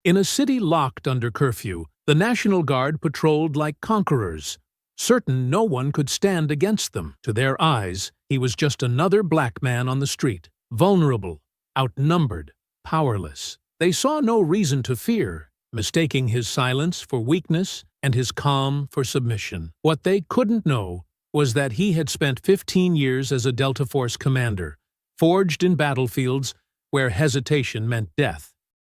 In a city locked under curfew, the National Guard patrolled like conquerors, certain no one could stand against them. To their eyes, he was just another black man on the street, vulnerable, outnumbered, powerless. They saw no reason to fear, mistaking his silence for weakness and his calm for submission. What they couldn't know was that he had spent 15 years as a Delta Force commander, forged in battlefields where hesitation meant death.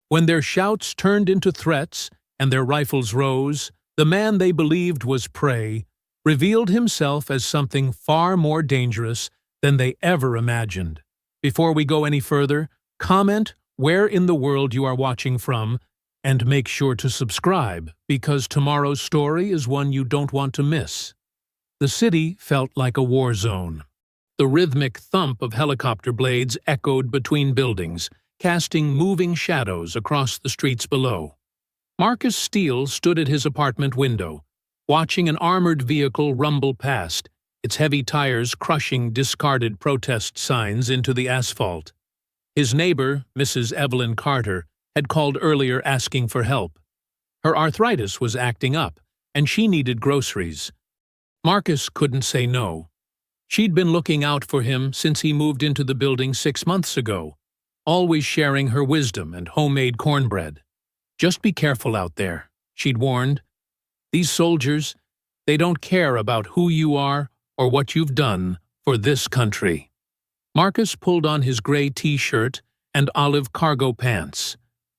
When their shouts turned into threats and their rifles rose, the man they believed was prey revealed himself as something far more dangerous than they ever imagined. Before we go any further, comment where in the world you are watching from, and make sure to subscribe, because tomorrow's story is one you don't want to miss. The city felt like a war zone. The rhythmic thump of helicopter blades echoed between buildings, casting moving shadows across the streets below. Marcus Steele stood at his apartment window, watching an armored vehicle rumble past, its heavy tires crushing discarded protest signs into the asphalt. His neighbor, Mrs. Evelyn Carter, had called earlier asking for help. Her arthritis was acting up, and she needed groceries. Marcus couldn't say no. She'd been looking out for him since he moved into the building 6 months ago, always sharing her wisdom and homemade cornbread. "Just be careful out there," she'd warned. "These soldiers, they don't care about who you are or what you've done for this country." Marcus pulled on his gray t-shirt and olive cargo pants,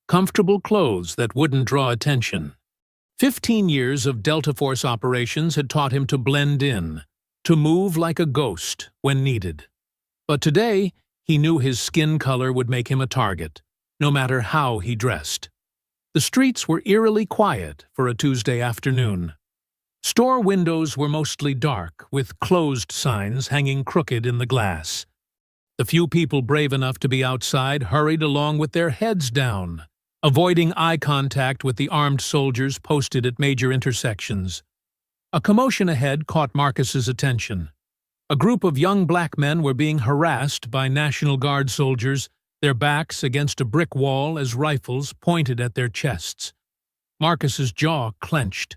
comfortable clothes that wouldn't draw attention. 15 years of Delta Force operations had taught him to blend in, to move like a ghost when needed. But today, he knew his skin color would make him a target, no matter how he dressed. The streets were eerily quiet for a Tuesday afternoon. Store windows were mostly dark, with closed signs hanging crooked in the glass. The few people brave enough to be outside hurried along with their heads down, avoiding eye contact with the armed soldiers posted at major intersections. A commotion ahead caught Marcus's attention. A group of young black men were being harassed by National Guard soldiers, their backs against a brick wall as rifles pointed at their chests. Marcus's jaw clenched.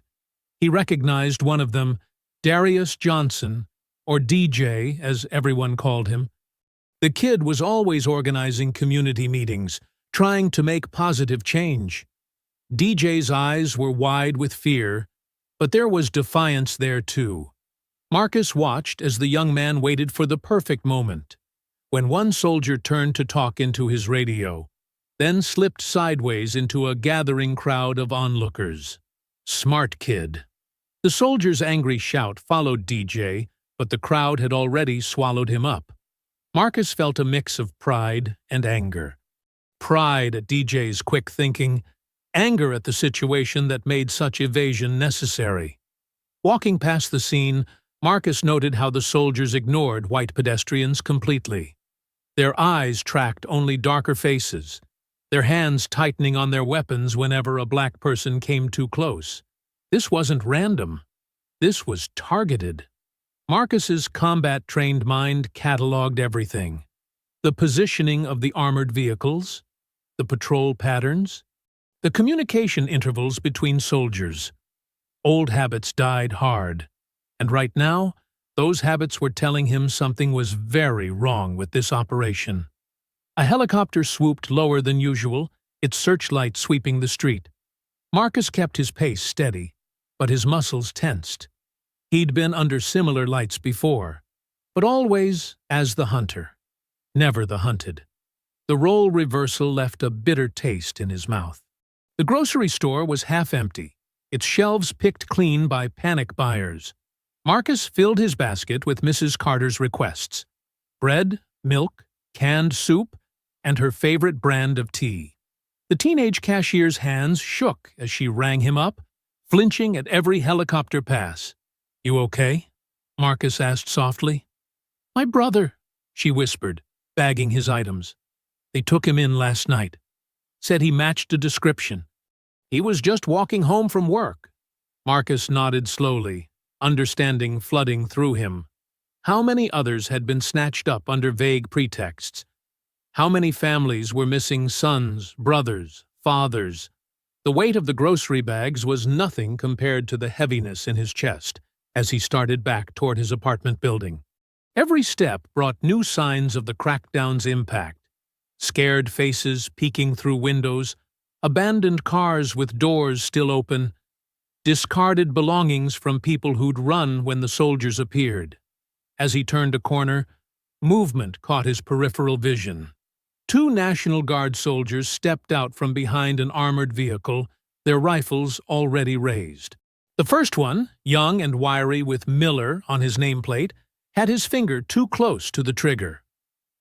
He recognized one of them, Darius Johnson, or DJ, as everyone called him. The kid was always organizing community meetings, trying to make positive change. DJ's eyes were wide with fear, but there was defiance there too. Marcus watched as the young man waited for the perfect moment, when one soldier turned to talk into his radio, then slipped sideways into a gathering crowd of onlookers. "Smart kid." The soldier's angry shout followed DJ, but the crowd had already swallowed him up. Marcus felt a mix of pride and anger. Pride at DJ's quick thinking, anger at the situation that made such evasion necessary. Walking past the scene, Marcus noted how the soldiers ignored white pedestrians completely. Their eyes tracked only darker faces, their hands tightening on their weapons whenever a black person came too close. This wasn't random. This was targeted. Marcus's combat-trained mind cataloged everything. The positioning of the armored vehicles, the patrol patterns, the communication intervals between soldiers. Old habits died hard, and right now, those habits were telling him something was very wrong with this operation. A helicopter swooped lower than usual, its searchlight sweeping the street. Marcus kept his pace steady, but his muscles tensed. He'd been under similar lights before, but always as the hunter, never the hunted. The role reversal left a bitter taste in his mouth. The grocery store was half empty, its shelves picked clean by panic buyers. Marcus filled his basket with Mrs. Carter's requests: bread, milk, canned soup, and her favorite brand of tea. The teenage cashier's hands shook as she rang him up, flinching at every helicopter pass. "You okay?" Marcus asked softly. "My brother," she whispered, bagging his items. "They took him in last night. Said he matched a description. He was just walking home from work." Marcus nodded slowly, understanding flooding through him. How many others had been snatched up under vague pretexts? How many families were missing sons, brothers, fathers, The weight of the grocery bags was nothing compared to the heaviness in his chest as he started back toward his apartment building. Every step brought new signs of the crackdown's impact. Scared faces peeking through windows, abandoned cars with doors still open, discarded belongings from people who'd run when the soldiers appeared. As he turned a corner, movement caught his peripheral vision. Two National Guard soldiers stepped out from behind an armored vehicle, their rifles already raised. The first one, young and wiry with Miller on his nameplate, had his finger too close to the trigger.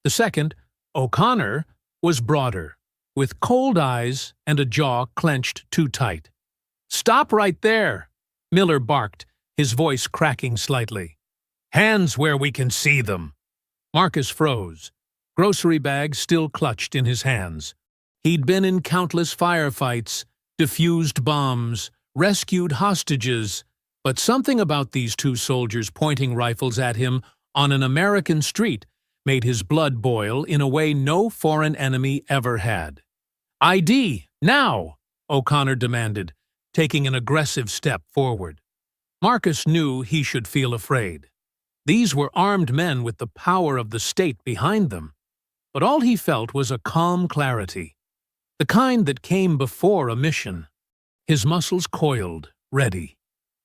The second, O'Connor, was broader, with cold eyes and a jaw clenched too tight. "Stop right there!" Miller barked, his voice cracking slightly. "Hands where we can see them!" Marcus froze, grocery bags still clutched in his hands. He'd been in countless firefights, defused bombs, rescued hostages, but something about these two soldiers pointing rifles at him on an American street made his blood boil in a way no foreign enemy ever had. "ID, now!" O'Connor demanded, taking an aggressive step forward. Marcus knew he should feel afraid. These were armed men with the power of the state behind them. But all he felt was a calm clarity, the kind that came before a mission. His muscles coiled, ready.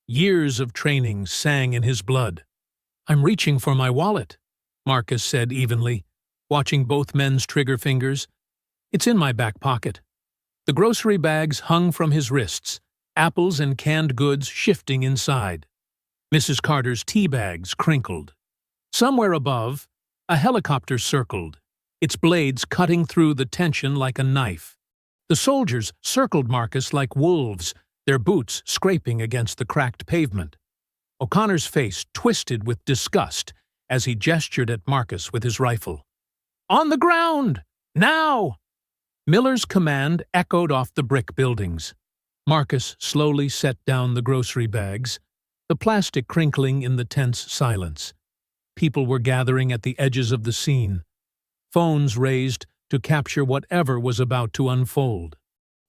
Years of training sang in his blood. "I'm reaching for my wallet," Marcus said evenly, watching both men's trigger fingers. "It's in my back pocket." The grocery bags hung from his wrists, apples and canned goods shifting inside. Mrs. Carter's tea bags crinkled. Somewhere above, a helicopter circled, its blades cutting through the tension like a knife. The soldiers circled Marcus like wolves, their boots scraping against the cracked pavement. O'Connor's face twisted with disgust as he gestured at Marcus with his rifle. "On the ground! Now!" Miller's command echoed off the brick buildings. Marcus slowly set down the grocery bags, the plastic crinkling in the tense silence. People were gathering at the edges of the scene, phones raised to capture whatever was about to unfold.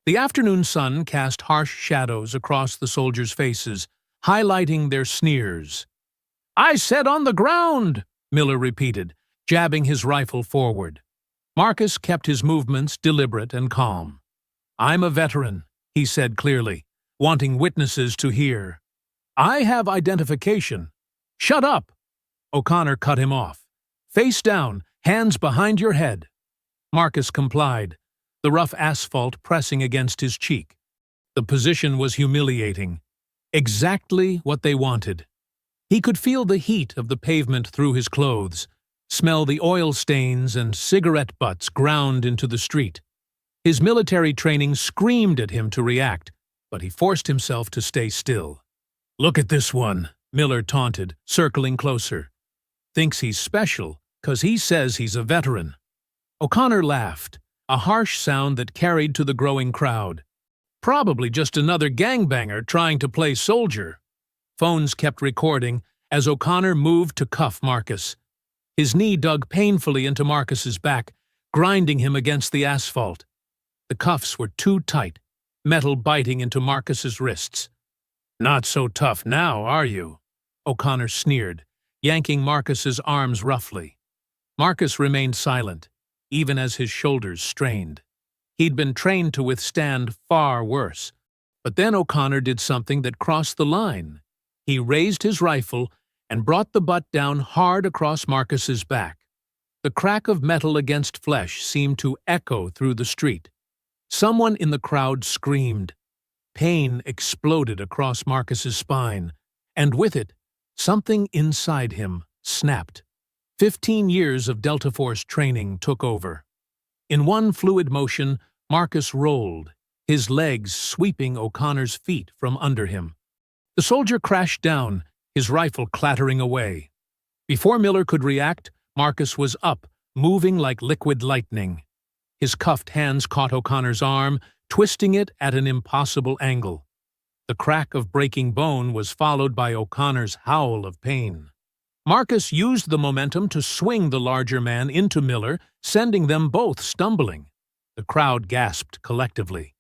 The afternoon sun cast harsh shadows across the soldiers' faces, highlighting their sneers. "I said on the ground!" Miller repeated, jabbing his rifle forward. Marcus kept his movements deliberate and calm. "I'm a veteran," he said clearly, wanting witnesses to hear. "I have identification." "Shut up!" O'Connor cut him off. "Face down, hands behind your head." Marcus complied, the rough asphalt pressing against his cheek. The position was humiliating. Exactly what they wanted. He could feel the heat of the pavement through his clothes, smell the oil stains and cigarette butts ground into the street. His military training screamed at him to react, but he forced himself to stay still. "Look at this one," Miller taunted, circling closer. "Thinks he's special, 'cause he says he's a veteran." O'Connor laughed, a harsh sound that carried to the growing crowd. "Probably just another gangbanger trying to play soldier." Phones kept recording as O'Connor moved to cuff Marcus. His knee dug painfully into Marcus's back, grinding him against the asphalt. The cuffs were too tight, metal biting into Marcus's wrists. "Not so tough now, are you?" O'Connor sneered, yanking Marcus's arms roughly. Marcus remained silent, even as his shoulders strained. He'd been trained to withstand far worse. But then O'Connor did something that crossed the line. He raised his rifle and brought the butt down hard across Marcus's back. The crack of metal against flesh seemed to echo through the street. Someone in the crowd screamed. Pain exploded across Marcus's spine, and with it, something inside him snapped. 15 years of Delta Force training took over. In one fluid motion, Marcus rolled, his legs sweeping O'Connor's feet from under him. The soldier crashed down, his rifle clattering away. Before Miller could react, Marcus was up, moving like liquid lightning. His cuffed hands caught O'Connor's arm, twisting it at an impossible angle. The crack of breaking bone was followed by O'Connor's howl of pain. Marcus used the momentum to swing the larger man into Miller, sending them both stumbling. The crowd gasped collectively.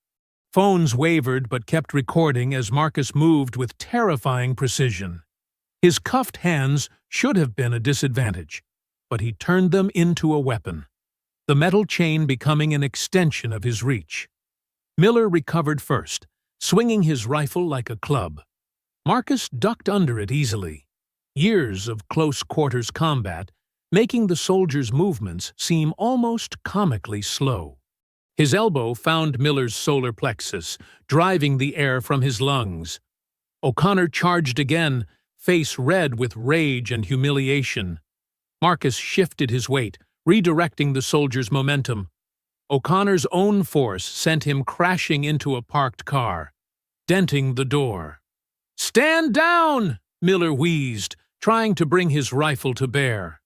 Phones wavered but kept recording as Marcus moved with terrifying precision. His cuffed hands should have been a disadvantage, but he turned them into a weapon, the metal chain becoming an extension of his reach. Miller recovered first, swinging his rifle like a club. Marcus ducked under it easily. Years of close-quarters combat making the soldier's movements seem almost comically slow. His elbow found Miller's solar plexus, driving the air from his lungs. O'Connor charged again, face red with rage and humiliation. Marcus shifted his weight, redirecting the soldier's momentum. O'Connor's own force sent him crashing into a parked car, denting the door. "Stand down!" Miller wheezed, trying to bring his rifle to bear.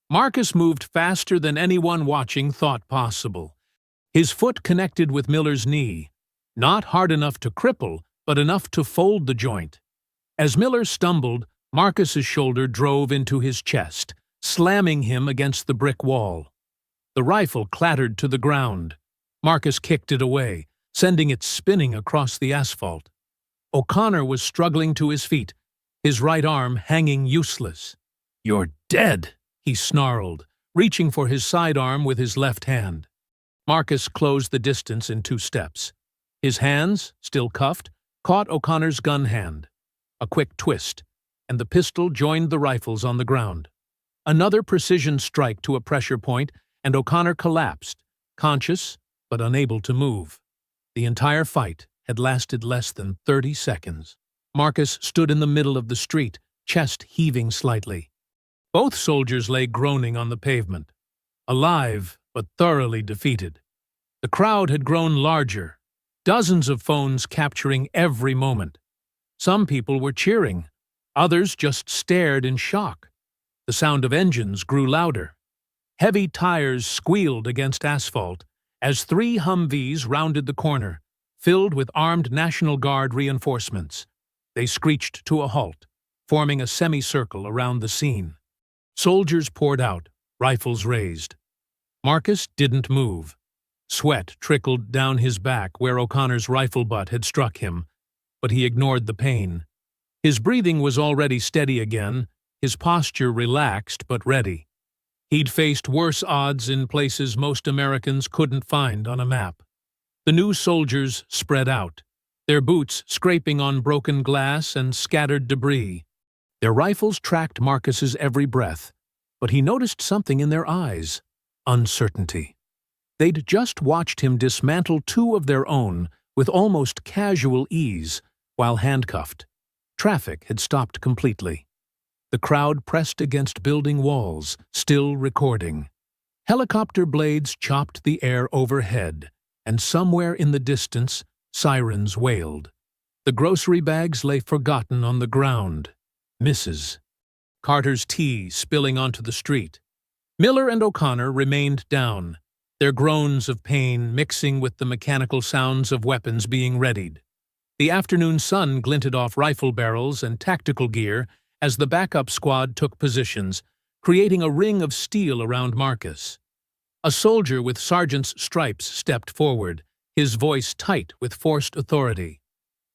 Marcus moved faster than anyone watching thought possible. His foot connected with Miller's knee, not hard enough to cripple, but enough to fold the joint. As Miller stumbled, Marcus's shoulder drove into his chest, slamming him against the brick wall. The rifle clattered to the ground. Marcus kicked it away, sending it spinning across the asphalt. O'Connor was struggling to his feet, his right arm hanging useless. "You're dead," he snarled, reaching for his sidearm with his left hand. Marcus closed the distance in 2 steps. His hands, still cuffed, caught O'Connor's gun hand. A quick twist, and the pistol joined the rifles on the ground. Another precision strike to a pressure point, and O'Connor collapsed, conscious but unable to move. The entire fight had lasted less than 30 seconds. Marcus stood in the middle of the street, chest heaving slightly. Both soldiers lay groaning on the pavement, alive but thoroughly defeated. The crowd had grown larger, dozens of phones capturing every moment. Some people were cheering, others just stared in shock. The sound of engines grew louder. Heavy tires squealed against asphalt as 3 Humvees rounded the corner, filled with armed National Guard reinforcements. They screeched to a halt, forming a semicircle around the scene. Soldiers poured out, rifles raised. Marcus didn't move. Sweat trickled down his back where O'Connor's rifle butt had struck him, but he ignored the pain. His breathing was already steady again, his posture relaxed but ready. He'd faced worse odds in places most Americans couldn't find on a map. The new soldiers spread out, their boots scraping on broken glass and scattered debris. Their rifles tracked Marcus's every breath, but he noticed something in their eyes. Uncertainty. They'd just watched him dismantle 2 of their own with almost casual ease while handcuffed. Traffic had stopped completely. The crowd pressed against building walls, still recording. Helicopter blades chopped the air overhead, and somewhere in the distance, sirens wailed. The grocery bags lay forgotten on the ground. Misses. Carter's tea spilling onto the street. Miller and O'Connor remained down, their groans of pain mixing with the mechanical sounds of weapons being readied. The afternoon sun glinted off rifle barrels and tactical gear as the backup squad took positions, creating a ring of steel around Marcus. A soldier with sergeant's stripes stepped forward, his voice tight with forced authority.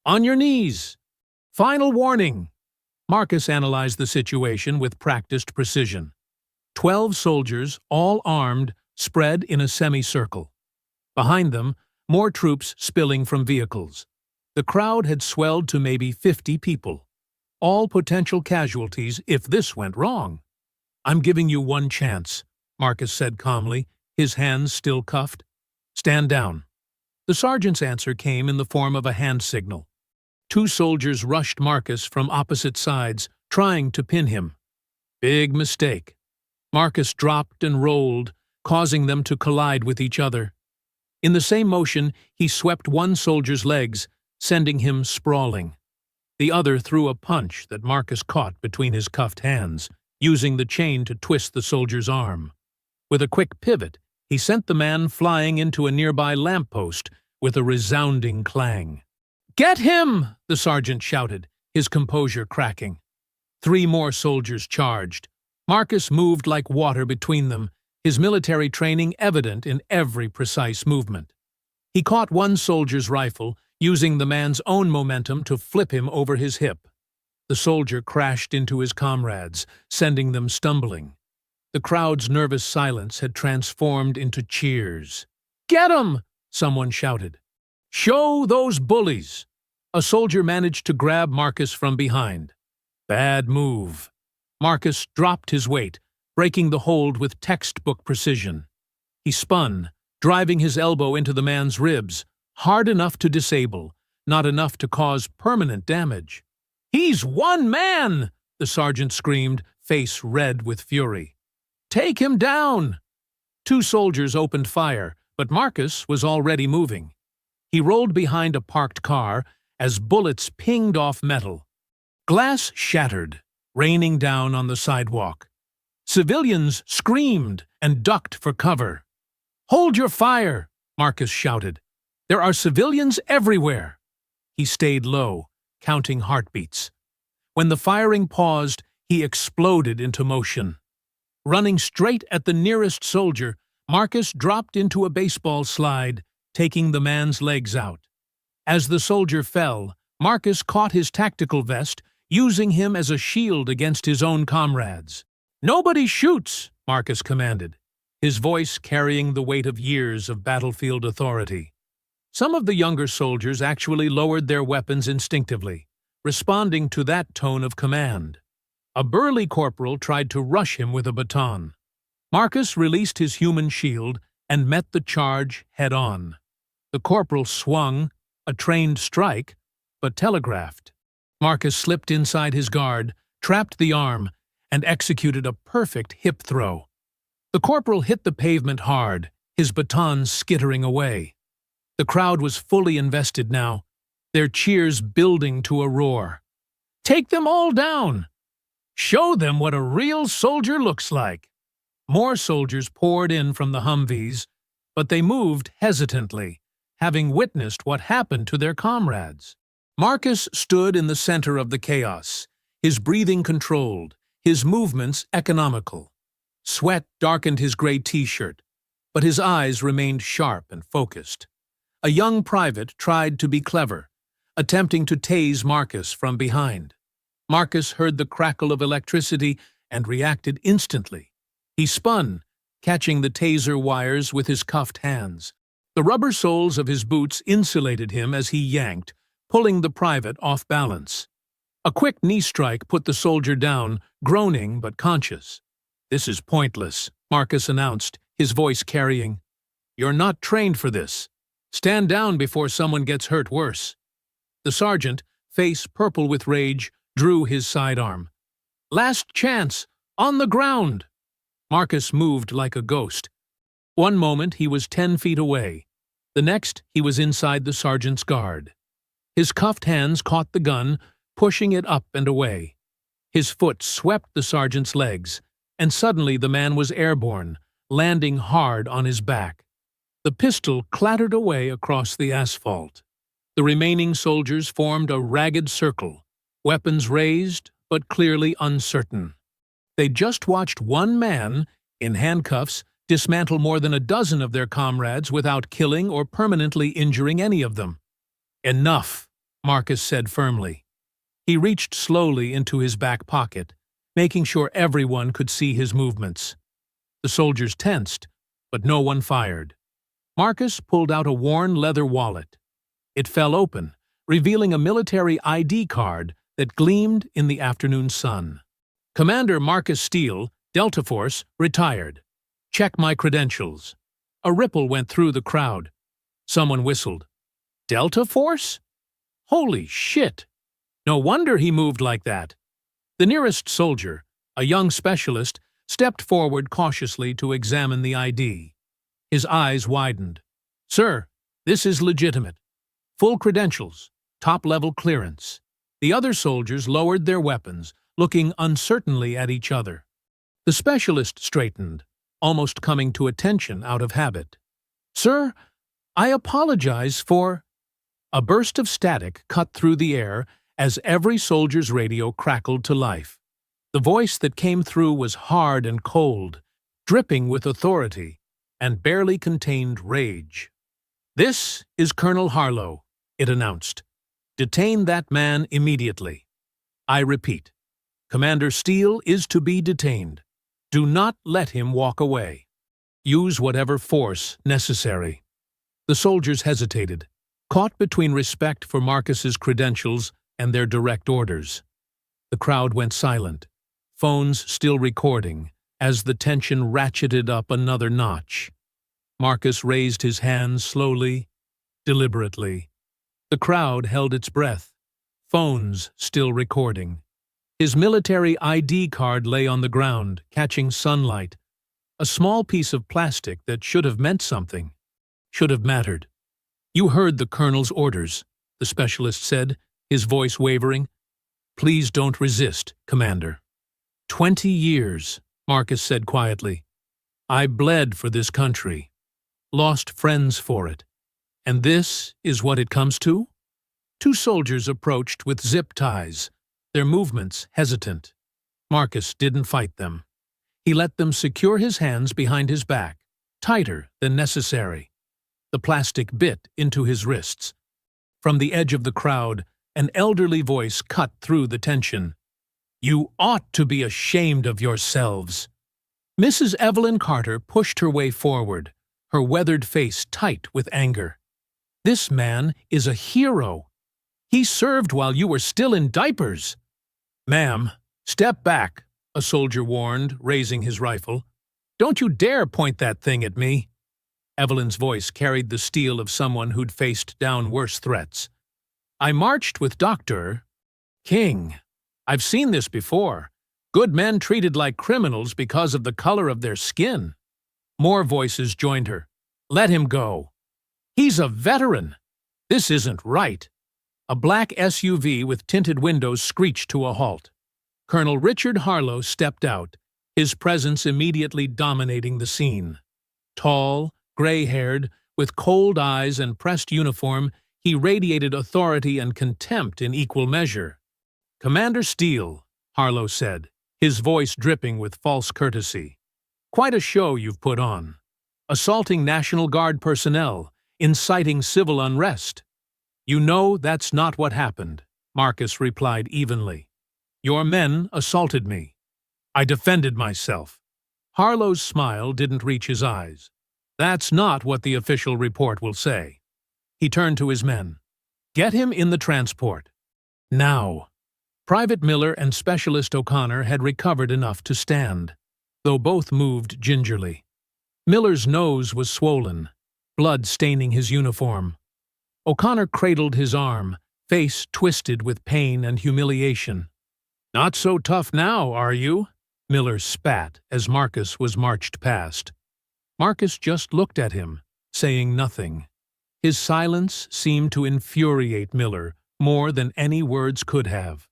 "On your knees! Final warning!" Marcus analyzed the situation with practiced precision. 12 soldiers, all armed, spread in a semicircle. Behind them, more troops spilling from vehicles. The crowd had swelled to maybe 50 people. All potential casualties if this went wrong. "I'm giving you one chance," Marcus said calmly, his hands still cuffed. "Stand down." The sergeant's answer came in the form of a hand signal. 2 soldiers rushed Marcus from opposite sides, trying to pin him. Big mistake. Marcus dropped and rolled, causing them to collide with each other. In the same motion, he swept one soldier's legs, sending him sprawling. The other threw a punch that Marcus caught between his cuffed hands, using the chain to twist the soldier's arm. With a quick pivot, he sent the man flying into a nearby lamppost with a resounding clang. "Get him!" the sergeant shouted, his composure cracking. 3 more soldiers charged. Marcus moved like water between them, his military training evident in every precise movement. He caught one soldier's rifle, using the man's own momentum to flip him over his hip. The soldier crashed into his comrades, sending them stumbling. The crowd's nervous silence had transformed into cheers. "Get 'em!" someone shouted. "Show those bullies!" A soldier managed to grab Marcus from behind. Bad move. Marcus dropped his weight, breaking the hold with textbook precision. He spun, driving his elbow into the man's ribs, hard enough to disable, not enough to cause permanent damage. "He's one man!" the sergeant screamed, face red with fury. "Take him down!" Two soldiers opened fire, but Marcus was already moving. He rolled behind a parked car as bullets pinged off metal. Glass shattered, raining down on the sidewalk. Civilians screamed and ducked for cover. "Hold your fire!" Marcus shouted. "There are civilians everywhere!" He stayed low, counting heartbeats. When the firing paused, he exploded into motion. Running straight at the nearest soldier, Marcus dropped into a baseball slide, taking the man's legs out. As the soldier fell, Marcus caught his tactical vest, using him as a shield against his own comrades. "Nobody shoots!" Marcus commanded, his voice carrying the weight of years of battlefield authority. Some of the younger soldiers actually lowered their weapons instinctively, responding to that tone of command. A burly corporal tried to rush him with a baton. Marcus released his human shield and met the charge head-on. The corporal swung, a trained strike, but telegraphed. Marcus slipped inside his guard, trapped the arm, and executed a perfect hip throw. The corporal hit the pavement hard, his baton skittering away. The crowd was fully invested now, their cheers building to a roar. "Take them all down! Show them what a real soldier looks like!" More soldiers poured in from the Humvees, but they moved hesitantly, having witnessed what happened to their comrades. Marcus stood in the center of the chaos, his breathing controlled, his movements economical. Sweat darkened his gray t-shirt, but his eyes remained sharp and focused. A young private tried to be clever, attempting to tase Marcus from behind. Marcus heard the crackle of electricity and reacted instantly. He spun, catching the taser wires with his cuffed hands. The rubber soles of his boots insulated him as he yanked, pulling the private off balance. A quick knee strike put the soldier down, groaning but conscious. "This is pointless," Marcus announced, his voice carrying. "You're not trained for this. Stand down before someone gets hurt worse." The sergeant, face purple with rage, drew his sidearm. "Last chance! On the ground!" Marcus moved like a ghost. One moment he was 10 feet away. The next he was inside the sergeant's guard. His cuffed hands caught the gun, pushing it up and away. His foot swept the sergeant's legs, and suddenly the man was airborne, landing hard on his back. The pistol clattered away across the asphalt. The remaining soldiers formed a ragged circle, weapons raised but clearly uncertain. They just watched one man, in handcuffs, dismantle more than a dozen of their comrades without killing or permanently injuring any of them. "Enough," Marcus said firmly. He reached slowly into his back pocket, making sure everyone could see his movements. The soldiers tensed, but no one fired. Marcus pulled out a worn leather wallet. It fell open, revealing a military ID card that gleamed in the afternoon sun. "Commander Marcus Steele, Delta Force, retired. Check my credentials." A ripple went through the crowd. Someone whistled. "Delta Force? Holy shit! No wonder he moved like that." The nearest soldier, a young specialist, stepped forward cautiously to examine the ID. His eyes widened. "Sir, this is legitimate. Full credentials, top-level clearance." The other soldiers lowered their weapons, looking uncertainly at each other. The specialist straightened, almost coming to attention out of habit. "Sir, I apologize for—" A burst of static cut through the air as every soldier's radio crackled to life. The voice that came through was hard and cold, dripping with authority, and barely contained rage. "This is Colonel Harlow," it announced. "Detain that man immediately. I repeat, Commander Steele is to be detained. Do not let him walk away. Use whatever force necessary." The soldiers hesitated, caught between respect for Marcus's credentials and their direct orders. The crowd went silent, phones still recording, as the tension ratcheted up another notch. Marcus raised his hands slowly, deliberately. The crowd held its breath, phones still recording. His military ID card lay on the ground, catching sunlight. A small piece of plastic that should have meant something, should have mattered. "You heard the colonel's orders," the specialist said, his voice wavering. "Please don't resist, Commander." 20 years, Marcus said quietly. "I bled for this country, lost friends for it. And this is what it comes to?" Two soldiers approached with zip ties, their movements hesitant. Marcus didn't fight them. He let them secure his hands behind his back, tighter than necessary. The plastic bit into his wrists. From the edge of the crowd, an elderly voice cut through the tension. "You ought to be ashamed of yourselves." Mrs. Evelyn Carter pushed her way forward, her weathered face tight with anger. "This man is a hero. He served while you were still in diapers." "Ma'am, step back," a soldier warned, raising his rifle. "Don't you dare point that thing at me." Evelyn's voice carried the steel of someone who'd faced down worse threats. "I marched with Dr. King. I've seen this before. Good men treated like criminals because of the color of their skin." More voices joined her. "Let him go. He's a veteran. This isn't right." A black SUV with tinted windows screeched to a halt. Colonel Richard Harlow stepped out, his presence immediately dominating the scene. Tall, gray-haired, with cold eyes and pressed uniform, he radiated authority and contempt in equal measure. "Commander Steele," Harlow said, his voice dripping with false courtesy. "Quite a show you've put on. Assaulting National Guard personnel, inciting civil unrest." "You know that's not what happened," Marcus replied evenly. "Your men assaulted me. I defended myself." Harlow's smile didn't reach his eyes. "That's not what the official report will say." He turned to his men. "Get him in the transport. Now." Private Miller and Specialist O'Connor had recovered enough to stand, though both moved gingerly. Miller's nose was swollen, blood staining his uniform. O'Connor cradled his arm, face twisted with pain and humiliation. "Not so tough now, are you?" Miller spat as Marcus was marched past. Marcus just looked at him, saying nothing. His silence seemed to infuriate Miller more than any words could have.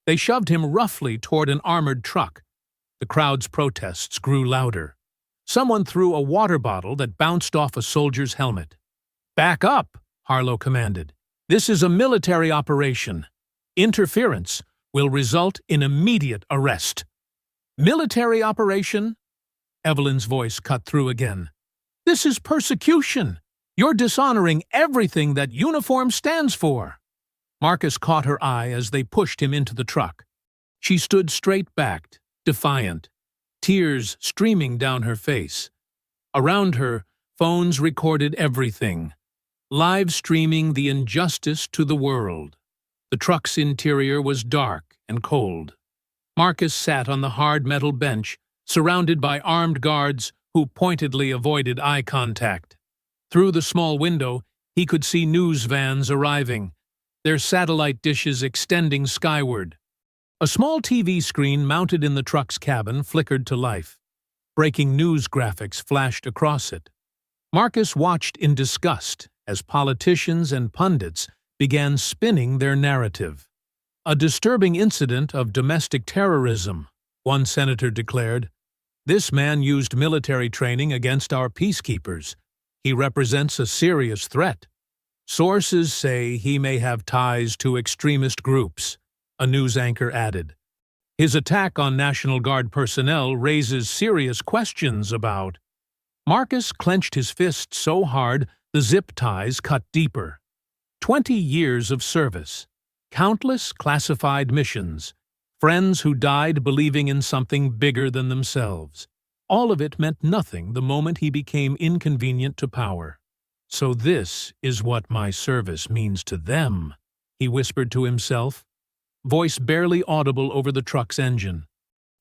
They shoved him roughly toward an armored truck. The crowd's protests grew louder. Someone threw a water bottle that bounced off a soldier's helmet. "Back up," Harlow commanded. "This is a military operation. Interference will result in immediate arrest." "Military operation?" Evelyn's voice cut through again. "This is persecution. You're dishonoring everything that uniform stands for." Marcus caught her eye as they pushed him into the truck. She stood straight-backed, defiant, tears streaming down her face. Around her, phones recorded everything, live streaming the injustice to the world. The truck's interior was dark and cold. Marcus sat on the hard metal bench, surrounded by armed guards who pointedly avoided eye contact. Through the small window, he could see news vans arriving, their satellite dishes extending skyward. A small TV screen mounted in the truck's cabin flickered to life. Breaking news graphics flashed across it. Marcus watched in disgust as politicians and pundits began spinning their narrative. "A disturbing incident of domestic terrorism," one senator declared. "This man used military training against our peacekeepers. He represents a serious threat. Sources say he may have ties to extremist groups," a news anchor added. "His attack on National Guard personnel raises serious questions about—" Marcus clenched his fist so hard The zip ties cut deeper. 20 years of service, countless classified missions, friends who died believing in something bigger than themselves. All of it meant nothing the moment he became inconvenient to power. "So this is what my service means to them," he whispered to himself, voice barely audible over the truck's engine.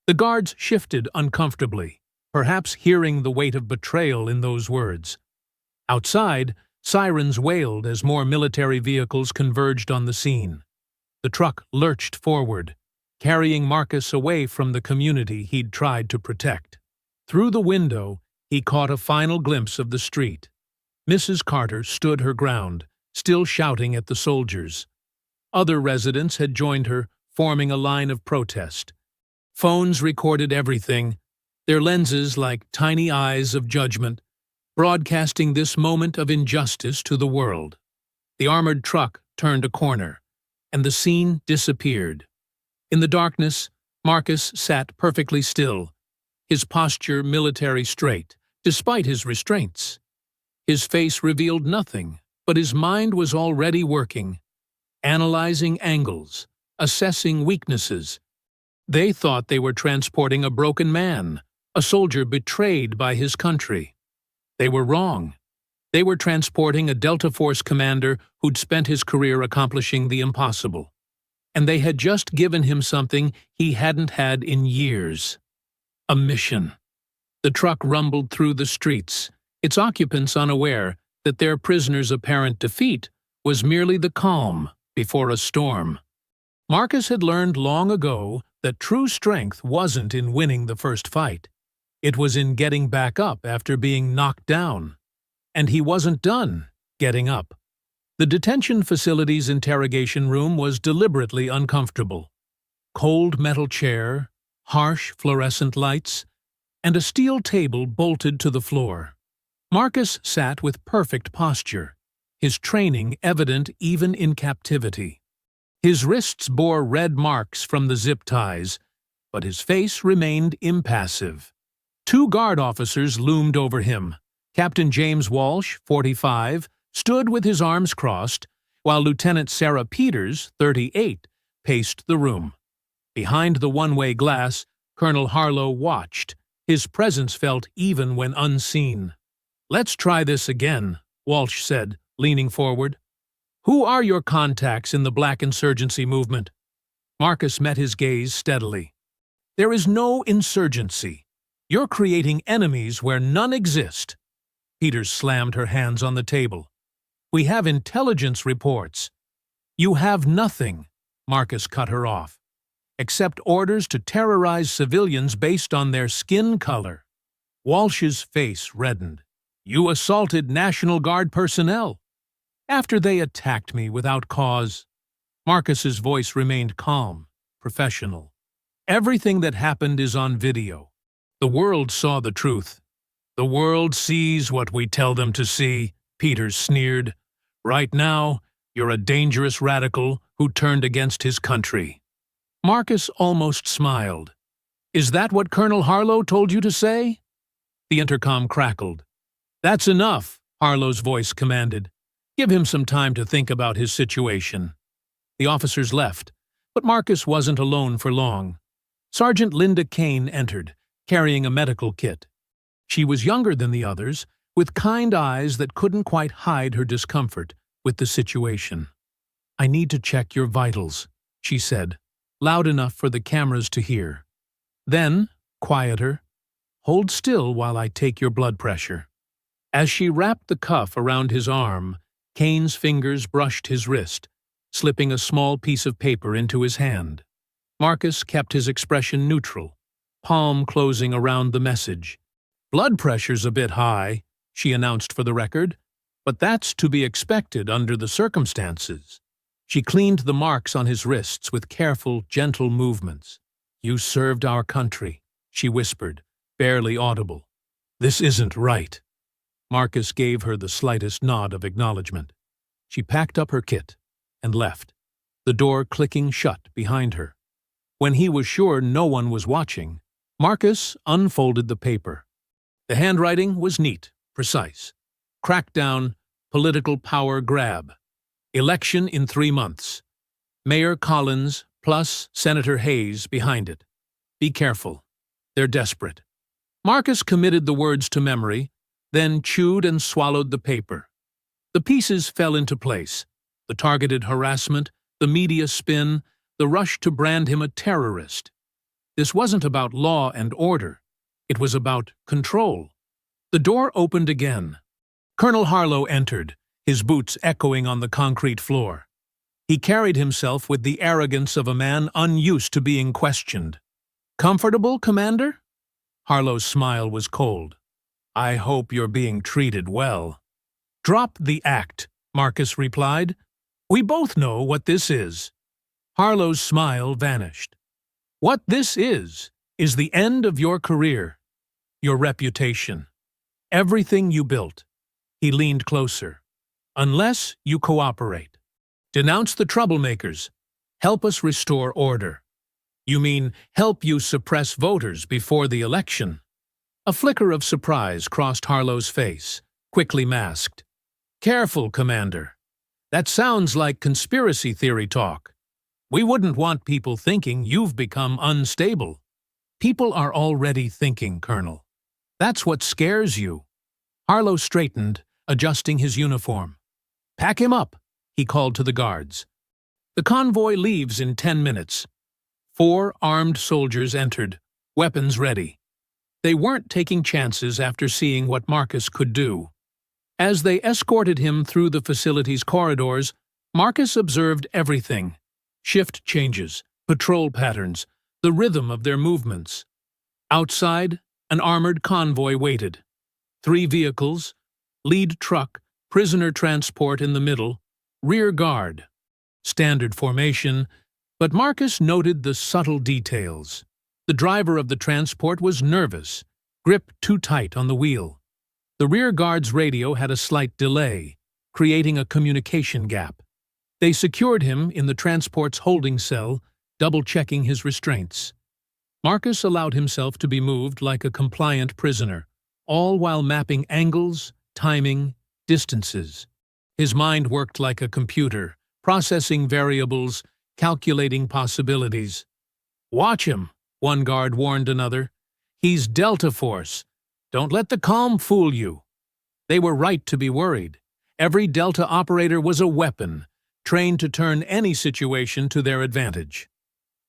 The guards shifted uncomfortably, perhaps hearing the weight of betrayal in those words. Outside, sirens wailed as more military vehicles converged on the scene. The truck lurched forward, carrying Marcus away from the community he'd tried to protect. Through the window, he caught a final glimpse of the street. Mrs. Carter stood her ground, still shouting at the soldiers. Other residents had joined her, forming a line of protest. Phones recorded everything, their lenses like tiny eyes of judgment, broadcasting this moment of injustice to the world. The armored truck turned a corner, and the scene disappeared. In the darkness, Marcus sat perfectly still, his posture military straight, despite his restraints. His face revealed nothing, but his mind was already working, analyzing angles, assessing weaknesses. They thought they were transporting a broken man, a soldier betrayed by his country. They were wrong. They were transporting a Delta Force commander who'd spent his career accomplishing the impossible. And they had just given him something he hadn't had in years. A mission. The truck rumbled through the streets, its occupants unaware that their prisoner's apparent defeat was merely the calm before a storm. Marcus had learned long ago that true strength wasn't in winning the first fight. It was in getting back up after being knocked down. And he wasn't done getting up. The detention facility's interrogation room was deliberately uncomfortable. Cold metal chair, harsh fluorescent lights, and a steel table bolted to the floor. Marcus sat with perfect posture, his training evident even in captivity. His wrists bore red marks from the zip ties, but his face remained impassive. 2 guard officers loomed over him. Captain James Walsh, 45, stood with his arms crossed, while Lieutenant Sarah Peters, 38, paced the room. Behind the one-way glass, Colonel Harlow watched, his presence felt even when unseen. "Let's try this again," Walsh said, leaning forward. "Who are your contacts in the Black insurgency movement?" Marcus met his gaze steadily. "There is no insurgency. You're creating enemies where none exist." Peters slammed her hands on the table. "We have intelligence reports." "You have nothing," Marcus cut her off, "except orders to terrorize civilians based on their skin color." Walsh's face reddened. "You assaulted National Guard personnel." "After they attacked me without cause." Marcus's voice remained calm, professional. "Everything that happened is on video. The world saw the truth." "The world sees what we tell them to see," Peters sneered. "Right now, you're a dangerous radical who turned against his country." Marcus almost smiled. "Is that what Colonel Harlow told you to say?" The intercom crackled. "That's enough," Harlow's voice commanded. "Give him some time to think about his situation." The officers left, but Marcus wasn't alone for long. Sergeant Linda Kane entered, carrying a medical kit. She was younger than the others, with kind eyes that couldn't quite hide her discomfort with the situation. "I need to check your vitals," she said, loud enough for the cameras to hear. Then, quieter, "Hold still while I take your blood pressure." As she wrapped the cuff around his arm, Kane's fingers brushed his wrist, slipping a small piece of paper into his hand. Marcus kept his expression neutral, palm closing around the message. "Blood pressure's a bit high," she announced for the record, "but that's to be expected under the circumstances." She cleaned the marks on his wrists with careful, gentle movements. "You served our country," she whispered, barely audible. "This isn't right." Marcus gave her the slightest nod of acknowledgement. She packed up her kit and left, the door clicking shut behind her. When he was sure no one was watching, Marcus unfolded the paper. The handwriting was neat, precise. Crackdown, political power grab. Election in 3 months. Mayor Collins plus Senator Hayes behind it. Be careful. They're desperate. Marcus committed the words to memory, then chewed and swallowed the paper. The pieces fell into place. The targeted harassment, the media spin, the rush to brand him a terrorist. This wasn't about law and order. It was about control. The door opened again. Colonel Harlow entered, his boots echoing on the concrete floor. He carried himself with the arrogance of a man unused to being questioned. "Comfortable, Commander?" Harlow's smile was cold. "I hope you're being treated well." "Drop the act," Marcus replied. "We both know what this is." Harlow's smile vanished. "What this is the end of your career, your reputation, everything you built." He leaned closer. "Unless you cooperate. Denounce the troublemakers. Help us restore order." "You mean help you suppress voters before the election?" A flicker of surprise crossed Harlow's face, quickly masked. "Careful, Commander. That sounds like conspiracy theory talk. We wouldn't want people thinking you've become unstable." "People are already thinking, Colonel. That's what scares you." Harlow straightened, adjusting his uniform. "Pack him up," he called to the guards. "The convoy leaves in 10 minutes. 4 armed soldiers entered, weapons ready. They weren't taking chances after seeing what Marcus could do. As they escorted him through the facility's corridors, Marcus observed everything: shift changes, patrol patterns, the rhythm of their movements. Outside, an armored convoy waited. 3 vehicles, lead truck, prisoner transport in the middle, rear guard. Standard formation, but Marcus noted the subtle details. The driver of the transport was nervous, grip too tight on the wheel. The rear guard's radio had a slight delay, creating a communication gap. They secured him in the transport's holding cell, double-checking his restraints. Marcus allowed himself to be moved like a compliant prisoner, all while mapping angles, timing, distances. His mind worked like a computer, processing variables, calculating possibilities. "Watch him," one guard warned another. "He's Delta Force. Don't let the calm fool you." They were right to be worried. Every Delta operator was a weapon, trained to turn any situation to their advantage.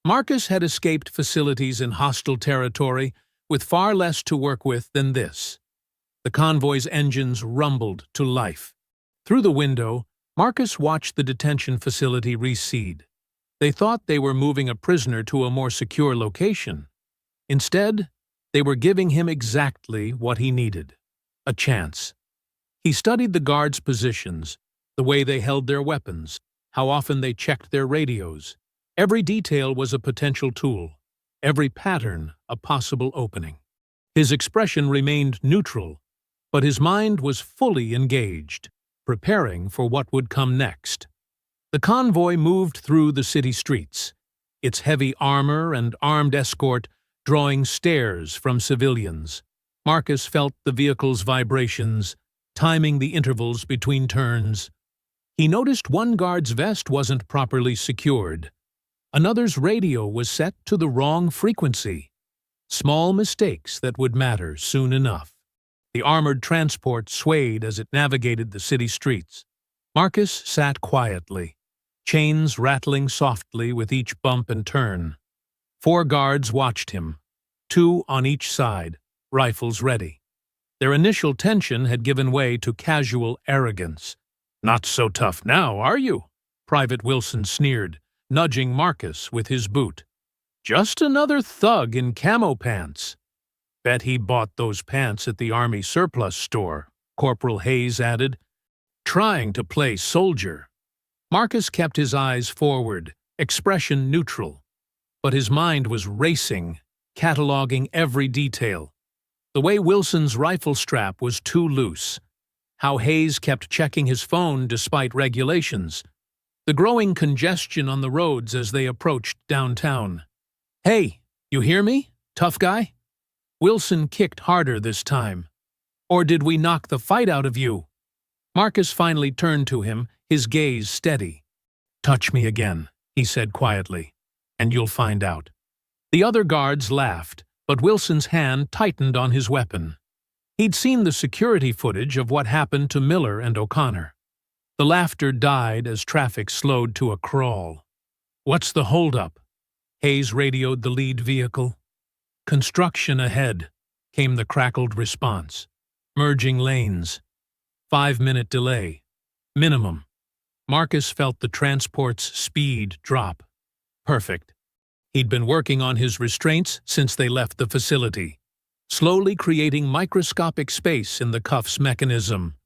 Marcus had escaped facilities in hostile territory with far less to work with than this. The convoy's engines rumbled to life. Through the window, Marcus watched the detention facility recede. They thought they were moving a prisoner to a more secure location. Instead, they were giving him exactly what he needed: a chance. He studied the guards' positions, the way they held their weapons, how often they checked their radios. Every detail was a potential tool, every pattern a possible opening. His expression remained neutral, but his mind was fully engaged, preparing for what would come next. The convoy moved through the city streets, its heavy armor and armed escort drawing stares from civilians. Marcus felt the vehicle's vibrations, timing the intervals between turns. He noticed one guard's vest wasn't properly secured. Another's radio was set to the wrong frequency. Small mistakes that would matter soon enough. The armored transport swayed as it navigated the city streets. Marcus sat quietly, chains rattling softly with each bump and turn. 4 guards watched him, 2 on each side, rifles ready. Their initial tension had given way to casual arrogance. "Not so tough now, are you?" Private Wilson sneered, nudging Marcus with his boot. "Just another thug in camo pants." "Bet he bought those pants at the Army surplus store," Corporal Hayes added, trying to play soldier. Marcus kept his eyes forward, expression neutral, but his mind was racing, cataloging every detail. The way Wilson's rifle strap was too loose, how Hayes kept checking his phone despite regulations, the growing congestion on the roads as they approached downtown. "Hey, you hear me, tough guy?" Wilson kicked harder this time. "Or did we knock the fight out of you?" Marcus finally turned to him, his gaze steady. "Touch me again," he said quietly, "and you'll find out." The other guards laughed, but Wilson's hand tightened on his weapon. He'd seen the security footage of what happened to Miller and O'Connor. The laughter died as traffic slowed to a crawl. "What's the holdup?" Hayes radioed the lead vehicle. "Construction ahead," came the crackled response. "Merging lanes. 5-minute delay. Minimum." Marcus felt the transport's speed drop. Perfect. He'd been working on his restraints since they left the facility, slowly creating microscopic space in the cuff's mechanism.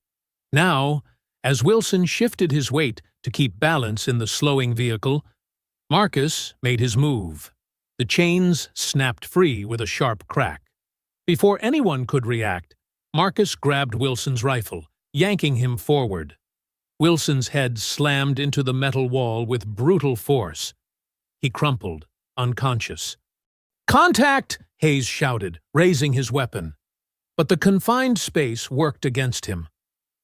Now, as Wilson shifted his weight to keep balance in the slowing vehicle, Marcus made his move. The chains snapped free with a sharp crack. Before anyone could react, Marcus grabbed Wilson's rifle, yanking him forward. Wilson's head slammed into the metal wall with brutal force. He crumpled, unconscious. "Contact!" Hayes shouted, raising his weapon. But the confined space worked against him.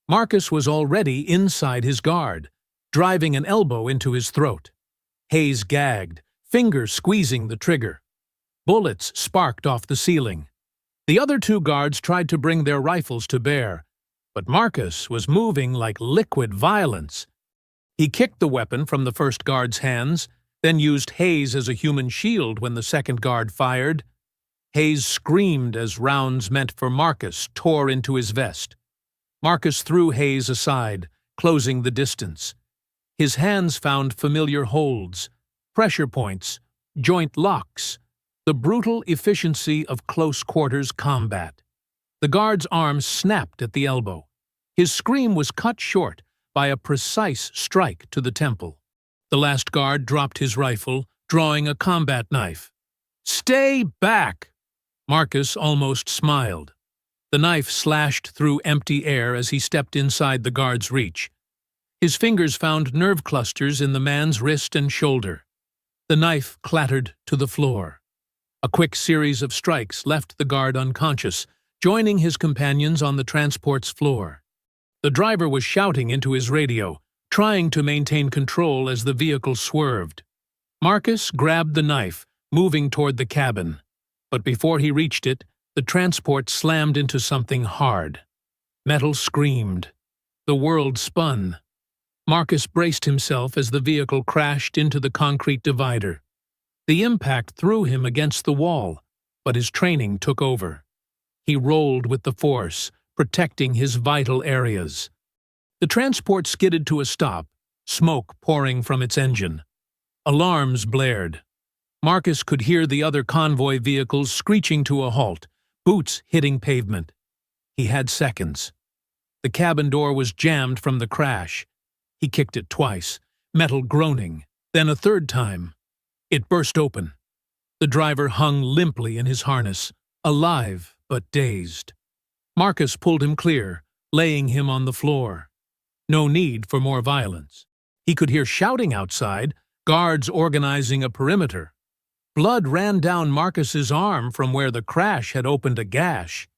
Marcus was already inside his guard, driving an elbow into his throat. Hayes gagged, fingers squeezing the trigger. Bullets sparked off the ceiling. The other two guards tried to bring their rifles to bear, but Marcus was moving like liquid violence. He kicked the weapon from the first guard's hands, then used Hayes as a human shield when the second guard fired. Hayes screamed as rounds meant for Marcus tore into his vest. Marcus threw Hayes aside, closing the distance. His hands found familiar holds, pressure points, joint locks, the brutal efficiency of close-quarters combat. The guard's arm snapped at the elbow. His scream was cut short by a precise strike to the temple. The last guard dropped his rifle, drawing a combat knife. "Stay back!" Marcus almost smiled. The knife slashed through empty air as he stepped inside the guard's reach. His fingers found nerve clusters in the man's wrist and shoulder. The knife clattered to the floor. A quick series of strikes left the guard unconscious, joining his companions on the transport's floor. The driver was shouting into his radio, trying to maintain control as the vehicle swerved. Marcus grabbed the knife, moving toward the cabin. But before he reached it, the transport slammed into something hard. Metal screamed. The world spun. Marcus braced himself as the vehicle crashed into the concrete divider. The impact threw him against the wall, but his training took over. He rolled with the force, protecting his vital areas. The transport skidded to a stop, smoke pouring from its engine. Alarms blared. Marcus could hear the other convoy vehicles screeching to a halt, boots hitting pavement. He had seconds. The cabin door was jammed from the crash. He kicked it twice, metal groaning, then a third time. It burst open. The driver hung limply in his harness, alive but dazed. Marcus pulled him clear, laying him on the floor. No need for more violence. He could hear shouting outside, guards organizing a perimeter. Blood ran down Marcus's arm from where the crash had opened a gash.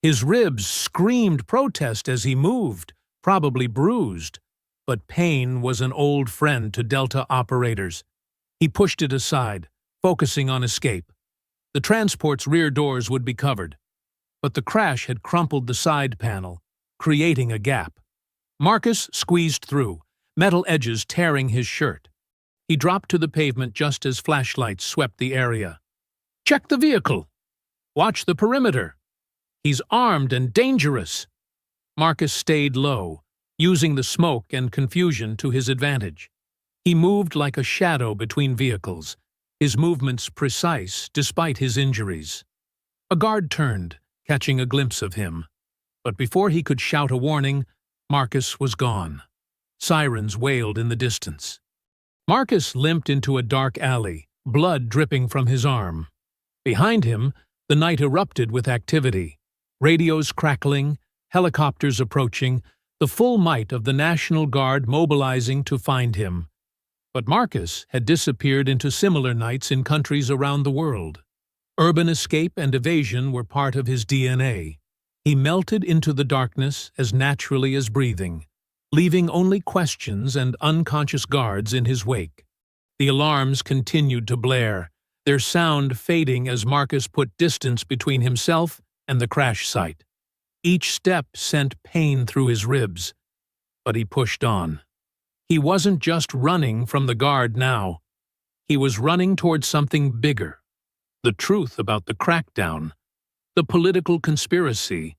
His ribs screamed protest as he moved, probably bruised. But pain was an old friend to Delta operators. He pushed it aside, focusing on escape. The transport's rear doors would be covered. But the crash had crumpled the side panel, creating a gap. Marcus squeezed through, metal edges tearing his shirt. He dropped to the pavement just as flashlights swept the area. "Check the vehicle! Watch the perimeter! He's armed and dangerous!" Marcus stayed low, using the smoke and confusion to his advantage. He moved like a shadow between vehicles, his movements precise despite his injuries. A guard turned, catching a glimpse of him. But before he could shout a warning, Marcus was gone. Sirens wailed in the distance. Marcus limped into a dark alley, blood dripping from his arm. Behind him, the night erupted with activity. Radios crackling, helicopters approaching, the full might of the National Guard mobilizing to find him. But Marcus had disappeared into similar nights in countries around the world. Urban escape and evasion were part of his DNA. He melted into the darkness as naturally as breathing, leaving only questions and unconscious guards in his wake. The alarms continued to blare, their sound fading as Marcus put distance between himself and the crash site. Each step sent pain through his ribs, but he pushed on. He wasn't just running from the guard now. He was running towards something bigger. The truth about the crackdown, the political conspiracy,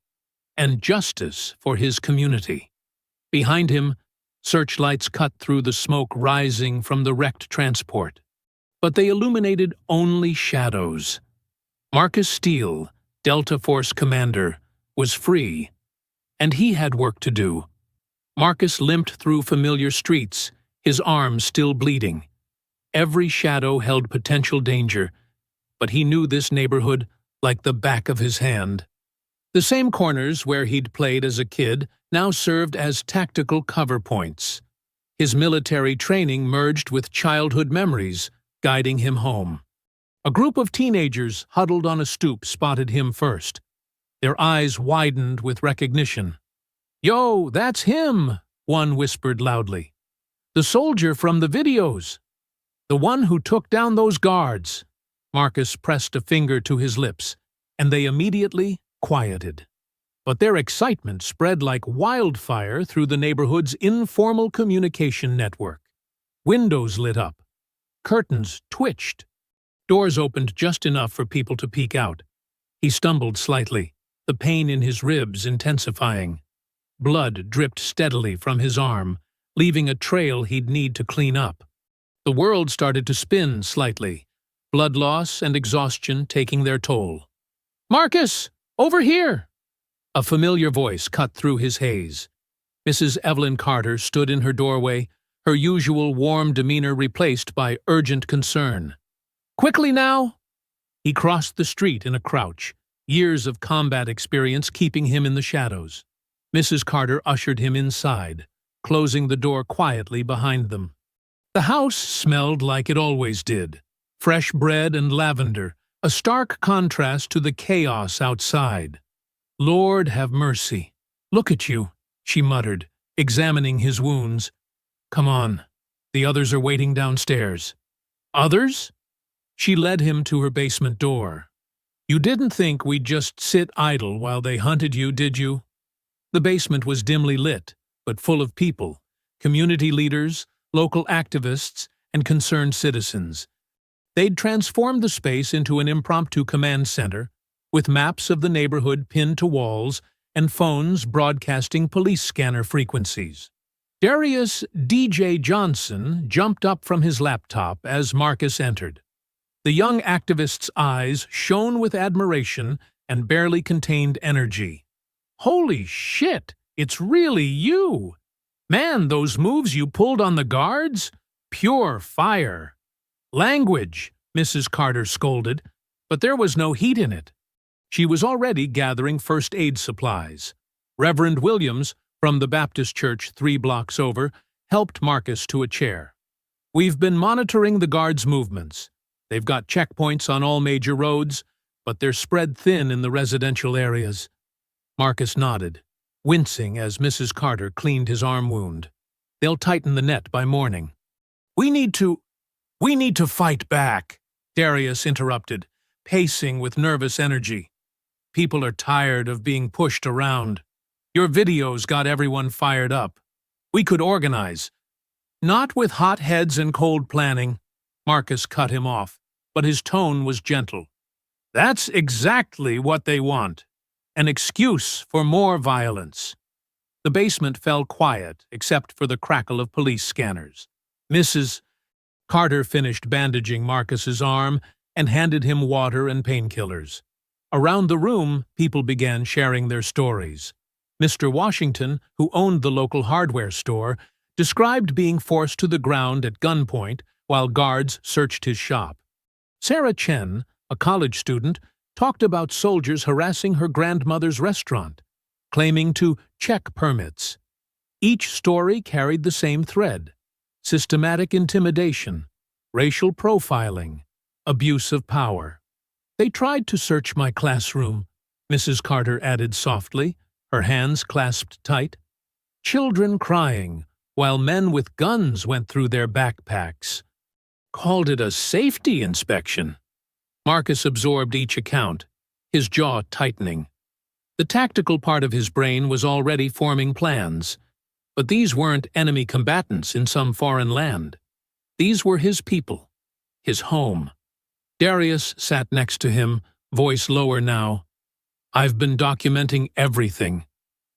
and justice for his community. Behind him, searchlights cut through the smoke rising from the wrecked transport. But they illuminated only shadows. Marcus Steele, Delta Force commander, was free, and he had work to do. Marcus limped through familiar streets, his arms still bleeding. Every shadow held potential danger, but he knew this neighborhood like the back of his hand. The same corners where he'd played as a kid now served as tactical cover points. His military training merged with childhood memories, guiding him home. A group of teenagers huddled on a stoop spotted him first. Their eyes widened with recognition. "Yo, that's him," one whispered loudly. "The soldier from the videos. The one who took down those guards." Marcus pressed a finger to his lips, and they immediately quieted. But their excitement spread like wildfire through the neighborhood's informal communication network. Windows lit up. Curtains twitched. Doors opened just enough for people to peek out. He stumbled slightly, the pain in his ribs intensifying. Blood dripped steadily from his arm, leaving a trail he'd need to clean up. The world started to spin slightly, blood loss and exhaustion taking their toll. "Marcus! Over here!" A familiar voice cut through his haze. Mrs. Evelyn Carter stood in her doorway, her usual warm demeanor replaced by urgent concern. "Quickly now!" He crossed the street in a crouch, years of combat experience keeping him in the shadows. Mrs. Carter ushered him inside, closing the door quietly behind them. The house smelled like it always did. Fresh bread and lavender, a stark contrast to the chaos outside. "Lord have mercy. Look at you," she muttered, examining his wounds. "Come on. The others are waiting downstairs." "Others?" She led him to her basement door. "You didn't think we'd just sit idle while they hunted you, did you?" The basement was dimly lit, but full of people, community leaders, local activists, and concerned citizens. They'd transformed the space into an impromptu command center, with maps of the neighborhood pinned to walls and phones broadcasting police scanner frequencies. Darius D.J. Johnson jumped up from his laptop as Marcus entered. The young activist's eyes shone with admiration and barely contained energy. "Holy shit! It's really you! Man, those moves you pulled on the guards? Pure fire!" "Language," Mrs. Carter scolded, but there was no heat in it. She was already gathering first aid supplies. Reverend Williams, from the Baptist church 3 blocks over, helped Marcus to a chair. "We've been monitoring the guards' movements. They've got checkpoints on all major roads, but they're spread thin in the residential areas." Marcus nodded, wincing as Mrs. Carter cleaned his arm wound. "They'll tighten the net by morning." We need to fight back," Darius interrupted, pacing with nervous energy. "People are tired of being pushed around. Your videos got everyone fired up. We could organize." "Not with hot heads and cold planning," Marcus cut him off, but his tone was gentle. "That's exactly what they want. An excuse for more violence." The basement fell quiet, except for the crackle of police scanners. Mrs. Carter finished bandaging Marcus's arm and handed him water and painkillers. Around the room, people began sharing their stories. Mr. Washington, who owned the local hardware store, described being forced to the ground at gunpoint while guards searched his shop. Sarah Chen, a college student, talked about soldiers harassing her grandmother's restaurant, claiming to check permits. Each story carried the same thread: systematic intimidation, racial profiling, abuse of power. "They tried to search my classroom," Mrs. Carter added softly, her hands clasped tight. children crying, while men with guns went through their backpacks. Called it a safety inspection. Marcus absorbed each account, his jaw tightening. The tactical part of his brain was already forming plans, but these weren't enemy combatants in some foreign land. These were his people, his home. Darius sat next to him, voice lower now. I've been documenting everything,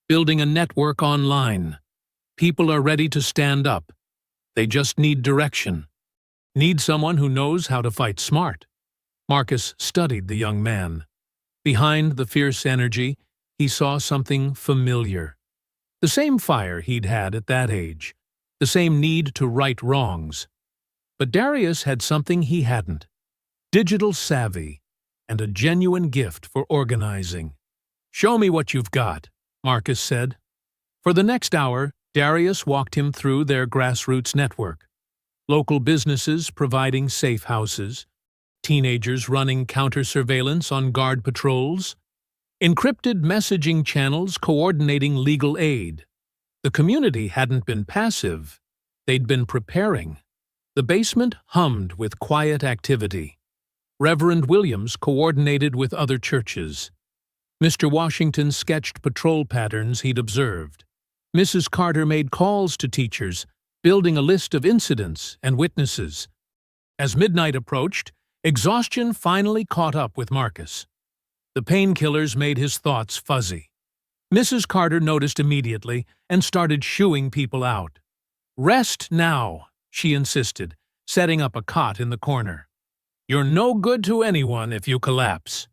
building a network online. People are ready to stand up. They just need direction. Need someone who knows how to fight smart. Marcus studied the young man. Behind the fierce energy, he saw something familiar. The same fire he'd had at that age, the same need to right wrongs. But Darius had something he hadn't: digital savvy and a genuine gift for organizing. Show me what you've got, Marcus said. For the next hour, Darius walked him through their grassroots network. Local businesses providing safe houses, teenagers running counter-surveillance on guard patrols, encrypted messaging channels coordinating legal aid. The community hadn't been passive. They'd been preparing. The basement hummed with quiet activity. Reverend Williams coordinated with other churches. Mr. Washington sketched patrol patterns he'd observed. Mrs. Carter made calls to teachers, building a list of incidents and witnesses. As midnight approached, exhaustion finally caught up with Marcus. The painkillers made his thoughts fuzzy. Mrs. Carter noticed immediately and started shooing people out. "Rest now," she insisted, setting up a cot in the corner. "You're no good to anyone if you collapse."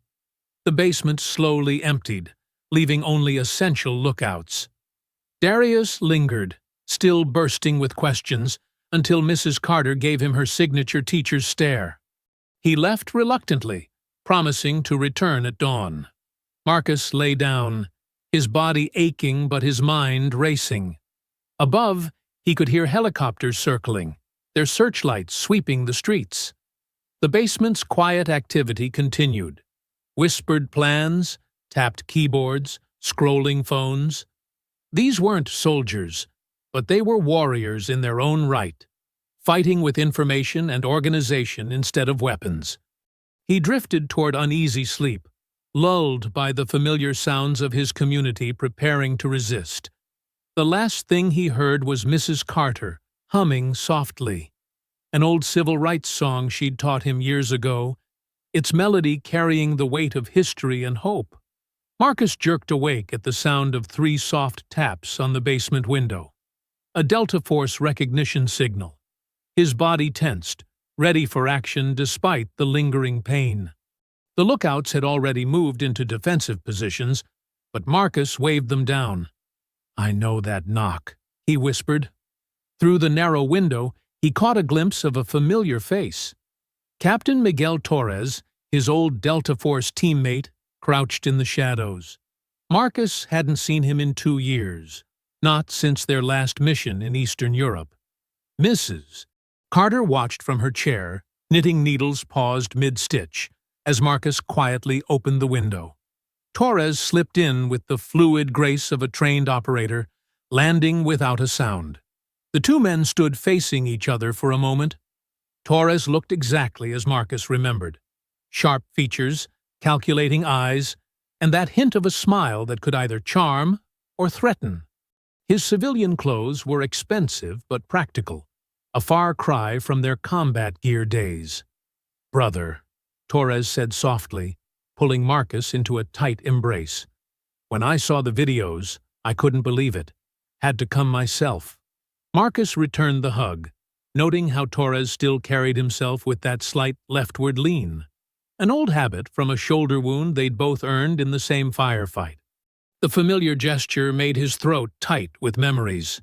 The basement slowly emptied, leaving only essential lookouts. Darius lingered, still bursting with questions, until Mrs. Carter gave him her signature teacher's stare. He left reluctantly, promising to return at dawn. Marcus lay down, his body aching but his mind racing. Above, he could hear helicopters circling, their searchlights sweeping the streets. The basement's quiet activity continued. Whispered plans, tapped keyboards, scrolling phones. These weren't soldiers, but they were warriors in their own right, fighting with information and organization instead of weapons. He drifted toward uneasy sleep, lulled by the familiar sounds of his community preparing to resist. The last thing he heard was Mrs. Carter, humming softly. An old civil rights song she'd taught him years ago, its melody carrying the weight of history and hope. Marcus jerked awake at the sound of 3 soft taps on the basement window. A Delta Force recognition signal. His body tensed, ready for action despite the lingering pain. The lookouts had already moved into defensive positions, but Marcus waved them down. "I know that knock," he whispered. Through the narrow window, he caught a glimpse of a familiar face. Captain Miguel Torres, his old Delta Force teammate, crouched in the shadows. Marcus hadn't seen him in 2 years, not since their last mission in Eastern Europe. "Mrs." Carter watched from her chair, knitting needles paused mid-stitch, as Marcus quietly opened the window. Torres slipped in with the fluid grace of a trained operator, landing without a sound. The 2 men stood facing each other for a moment. Torres looked exactly as Marcus remembered. Sharp features, calculating eyes, and that hint of a smile that could either charm or threaten. His civilian clothes were expensive but practical, a far cry from their combat gear days. "Brother," Torres said softly, pulling Marcus into a tight embrace. "When I saw the videos, I couldn't believe it. Had to come myself." Marcus returned the hug, noting how Torres still carried himself with that slight leftward lean, an old habit from a shoulder wound they'd both earned in the same firefight. The familiar gesture made his throat tight with memories.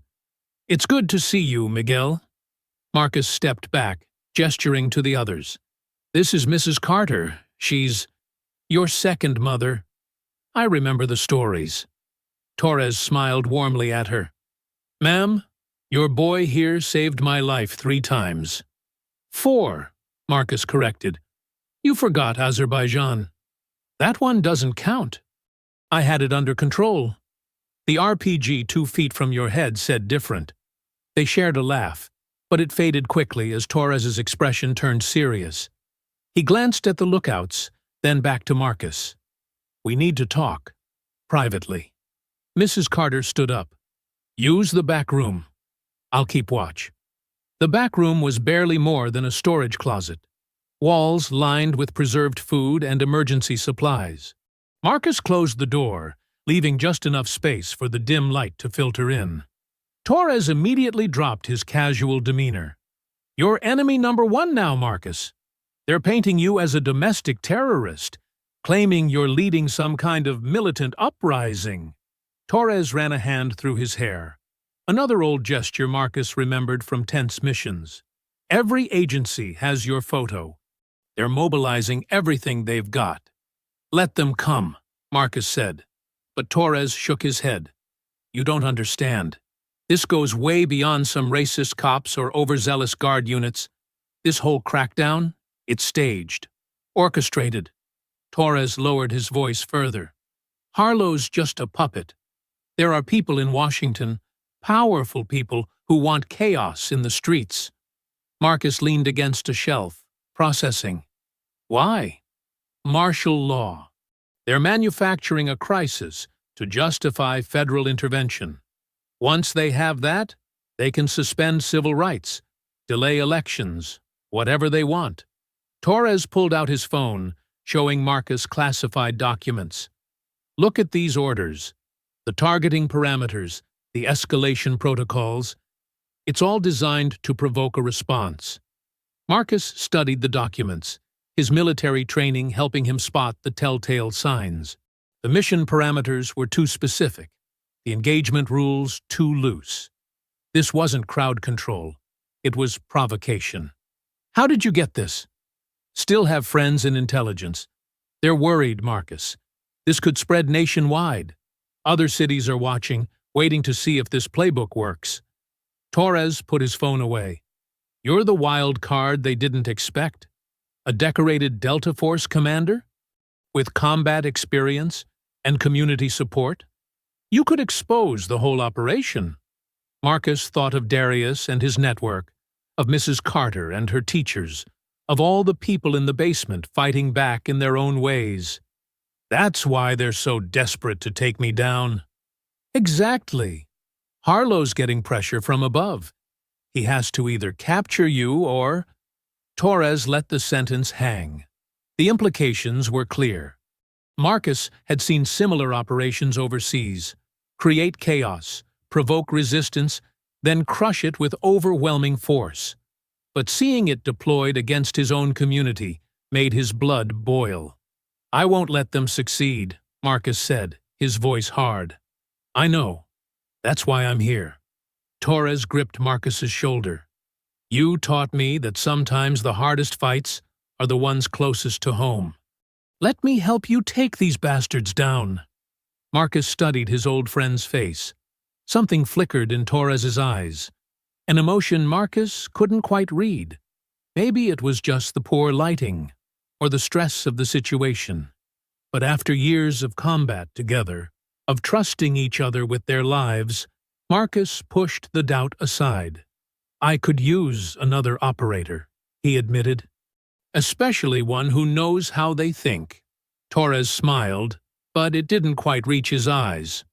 "It's good to see you, Miguel." Marcus stepped back, gesturing to the others. "This is Mrs. Carter. She's your second mother. I remember the stories." Torres smiled warmly at her. "Ma'am, your boy here saved my life 3 times. 4, Marcus corrected. "You forgot Azerbaijan." "That one doesn't count. I had it under control." The RPG 2 feet from your head said different. They shared a laugh, but it faded quickly as Torres's expression turned serious. He glanced at the lookouts, then back to Marcus. We need to talk. Privately. Mrs. Carter stood up. Use the back room. I'll keep watch. The back room was barely more than a storage closet. Walls lined with preserved food and emergency supplies. Marcus closed the door, leaving just enough space for the dim light to filter in. Torres immediately dropped his casual demeanor. You're enemy number one now, Marcus. They're painting you as a domestic terrorist, claiming you're leading some kind of militant uprising. Torres ran a hand through his hair. Another old gesture Marcus remembered from tense missions. Every agency has your photo. They're mobilizing everything they've got. Let them come, Marcus said. But Torres shook his head. You don't understand. This goes way beyond some racist cops or overzealous guard units. This whole crackdown, it's staged, orchestrated. Torres lowered his voice further. Harlow's just a puppet. There are people in Washington, powerful people, who want chaos in the streets. Marcus leaned against a shelf, processing. Why? Martial law. They're manufacturing a crisis to justify federal intervention. Once they have that, they can suspend civil rights, delay elections, whatever they want. Torres pulled out his phone, showing Marcus classified documents. Look at these orders. The targeting parameters, the escalation protocols. It's all designed to provoke a response. Marcus studied the documents, his military training helping him spot the telltale signs. The mission parameters were too specific, the engagement rules too loose. This wasn't crowd control. It was provocation. How did you get this? Still have friends in intelligence. They're worried, Marcus. This could spread nationwide. Other cities are watching, waiting to see if this playbook works. Torres put his phone away. You're the wild card they didn't expect. A decorated Delta Force commander? With combat experience and community support? You could expose the whole operation. Marcus thought of Darius and his network, of Mrs. Carter and her teachers, of all the people in the basement fighting back in their own ways. That's why they're so desperate to take me down. Exactly. Harlow's getting pressure from above. He has to either capture you or… Torres let the sentence hang. The implications were clear. Marcus had seen similar operations overseas. Create chaos, provoke resistance, then crush it with overwhelming force. But seeing it deployed against his own community made his blood boil. I won't let them succeed, Marcus said, his voice hard. I know. That's why I'm here. Torres gripped Marcus's shoulder. You taught me that sometimes the hardest fights are the ones closest to home. Let me help you take these bastards down. Marcus studied his old friend's face. Something flickered in Torres's eyes. An emotion Marcus couldn't quite read. Maybe it was just the poor lighting, or the stress of the situation. But after years of combat together, of trusting each other with their lives, Marcus pushed the doubt aside. I could use another operator, he admitted. Especially one who knows how they think. Torres smiled, but it didn't quite reach his eyes.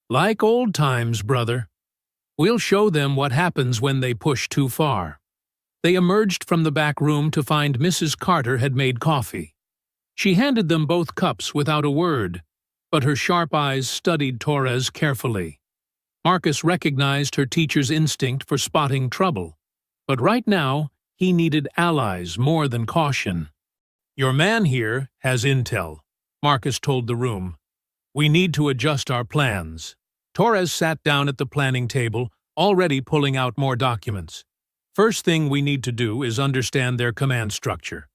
Like old times, brother. We'll show them what happens when they push too far. They emerged from the back room to find Mrs. Carter had made coffee. She handed them both cups without a word, but her sharp eyes studied Torres carefully. Marcus recognized her teacher's instinct for spotting trouble, but right now he needed allies more than caution. Your man here has intel, Marcus told the room. We need to adjust our plans. Torres sat down at the planning table, already pulling out more documents. First thing we need to do is understand their command structure.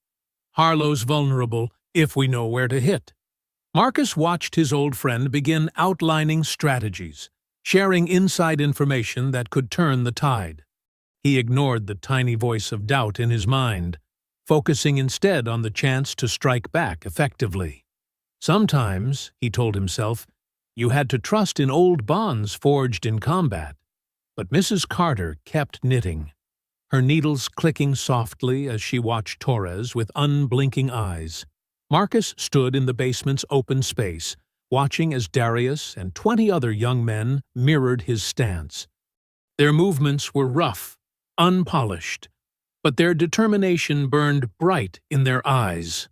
Harlow's vulnerable if we know where to hit. Marcus watched his old friend begin outlining strategies, sharing inside information that could turn the tide. He ignored the tiny voice of doubt in his mind, focusing instead on the chance to strike back effectively. Sometimes, he told himself, You had to trust in old bonds forged in combat. But Mrs. Carter kept knitting, her needles clicking softly as she watched Torres with unblinking eyes. Marcus stood in the basement's open space, watching as Darius and 20 other young men mirrored his stance. Their movements were rough, unpolished, but their determination burned bright in their eyes.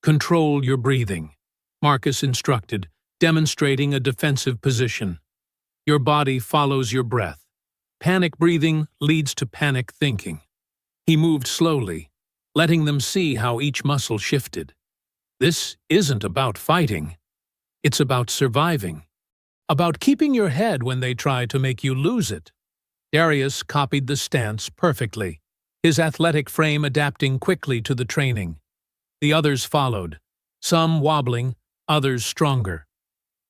"Control your breathing," Marcus instructed, demonstrating a defensive position. "Your body follows your breath. Panic breathing leads to panic thinking." He moved slowly, letting them see how each muscle shifted. This isn't about fighting. It's about surviving. About keeping your head when they try to make you lose it. Darius copied the stance perfectly, his athletic frame adapting quickly to the training. The others followed, some wobbling, others stronger.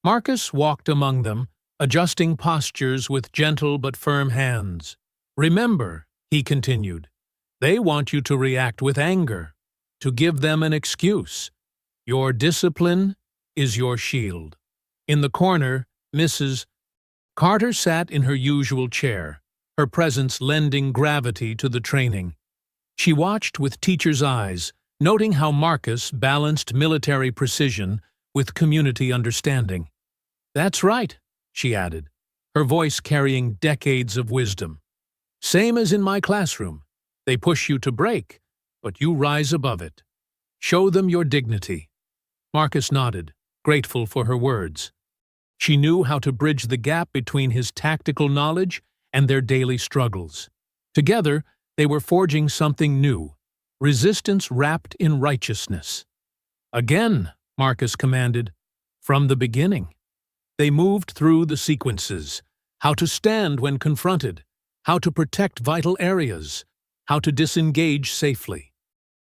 Marcus walked among them, adjusting postures with gentle but firm hands. "Remember," he continued, "they want you to react with anger, to give them an excuse. Your discipline is your shield." In the corner, Mrs. Carter sat in her usual chair, her presence lending gravity to the training. She watched with teacher's eyes, noting how Marcus balanced military precision with community understanding. "That's right," she added, her voice carrying decades of wisdom. "Same as in my classroom. They push you to break, but you rise above it. Show them your dignity." Marcus nodded, grateful for her words. She knew how to bridge the gap between his tactical knowledge and their daily struggles. Together, they were forging something new, resistance wrapped in righteousness. "Again," Marcus commanded, "from the beginning." They moved through the sequences: how to stand when confronted, how to protect vital areas, how to disengage safely.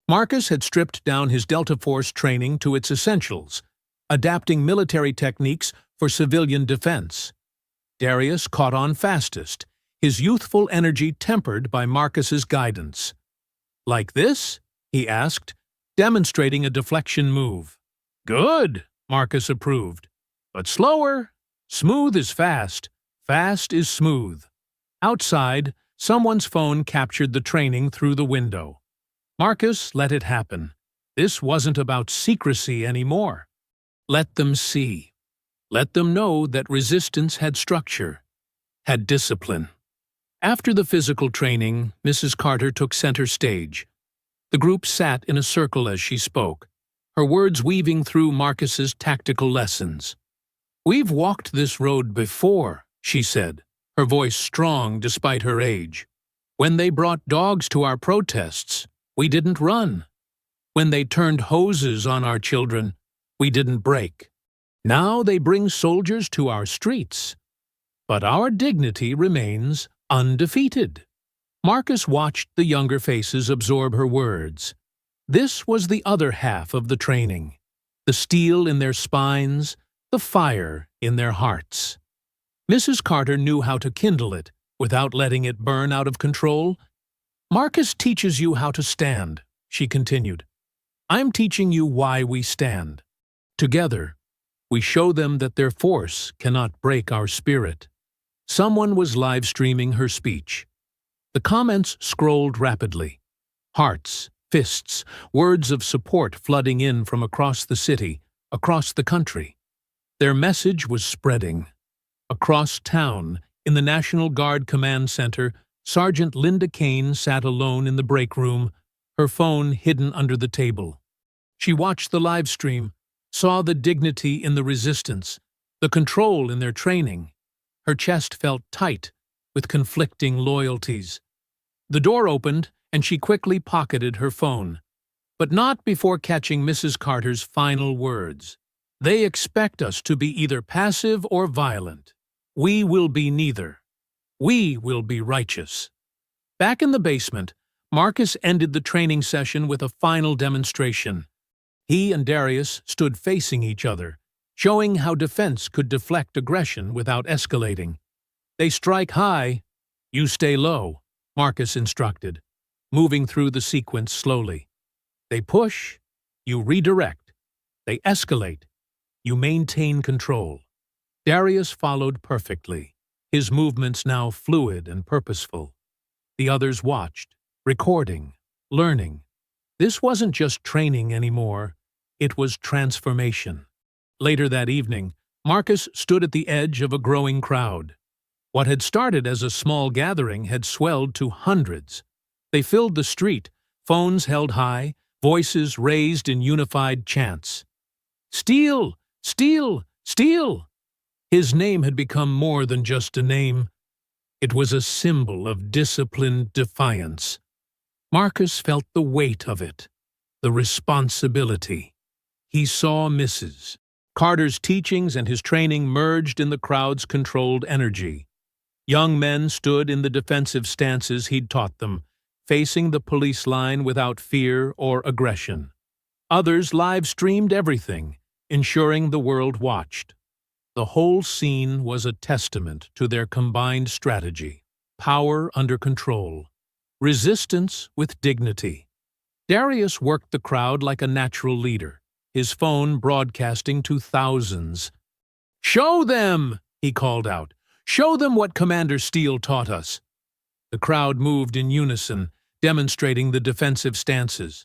Marcus had stripped down his Delta Force training to its essentials, adapting military techniques for civilian defense. Darius caught on fastest, his youthful energy tempered by Marcus's guidance. "Like this?" he asked, demonstrating a deflection move. "Good," Marcus approved. "But slower. Smooth is fast. Fast is smooth." Outside, someone's phone captured the training through the window. Marcus let it happen. This wasn't about secrecy anymore. Let them see. Let them know that resistance had structure, had discipline. After the physical training, Mrs. Carter took center stage. The group sat in a circle as she spoke, her words weaving through Marcus's tactical lessons. "We've walked this road before," she said, her voice strong despite her age. "When they brought dogs to our protests, we didn't run. When they turned hoses on our children, we didn't break. Now they bring soldiers to our streets. But our dignity remains undefeated." Marcus watched the younger faces absorb her words. This was the other half of the training: the steel in their spines, the fire in their hearts. Mrs. Carter knew how to kindle it without letting it burn out of control. "Marcus teaches you how to stand," she continued. "I'm teaching you why we stand. Together, we show them that their force cannot break our spirit." Someone was live-streaming her speech. The comments scrolled rapidly. Hearts, fists, words of support flooding in from across the city, across the country. Their message was spreading. Across town, in the National Guard Command Center, Sergeant Linda Kane sat alone in the break room, her phone hidden under the table. She watched the live stream, saw the dignity in the resistance, the control in their training. Her chest felt tight with conflicting loyalties. The door opened, and she quickly pocketed her phone, but not before catching Mrs. Carter's final words. "They expect us to be either passive or violent. We will be neither. We will be righteous." Back in the basement, Marcus ended the training session with a final demonstration. He and Darius stood facing each other, showing how defense could deflect aggression without escalating. "They strike high, you stay low," Marcus instructed, moving through the sequence slowly. "They push, you redirect. They escalate, you maintain control." Darius followed perfectly, his movements now fluid and purposeful. The others watched, recording, learning. This wasn't just training anymore, it was transformation. Later that evening, Marcus stood at the edge of a growing crowd. What had started as a small gathering had swelled to hundreds. They filled the street, phones held high, voices raised in unified chants. "Steele! Steele! Steele!" His name had become more than just a name. It was a symbol of disciplined defiance. Marcus felt the weight of it, the responsibility. He saw Mrs. Carter's teachings and his training merged in the crowd's controlled energy. Young men stood in the defensive stances he'd taught them, facing the police line without fear or aggression. Others live-streamed everything, ensuring the world watched. The whole scene was a testament to their combined strategy: power under control, resistance with dignity. Darius worked the crowd like a natural leader, his phone broadcasting to thousands. "Show them!" he called out. "Show them what Commander Steele taught us." The crowd moved in unison, demonstrating the defensive stances.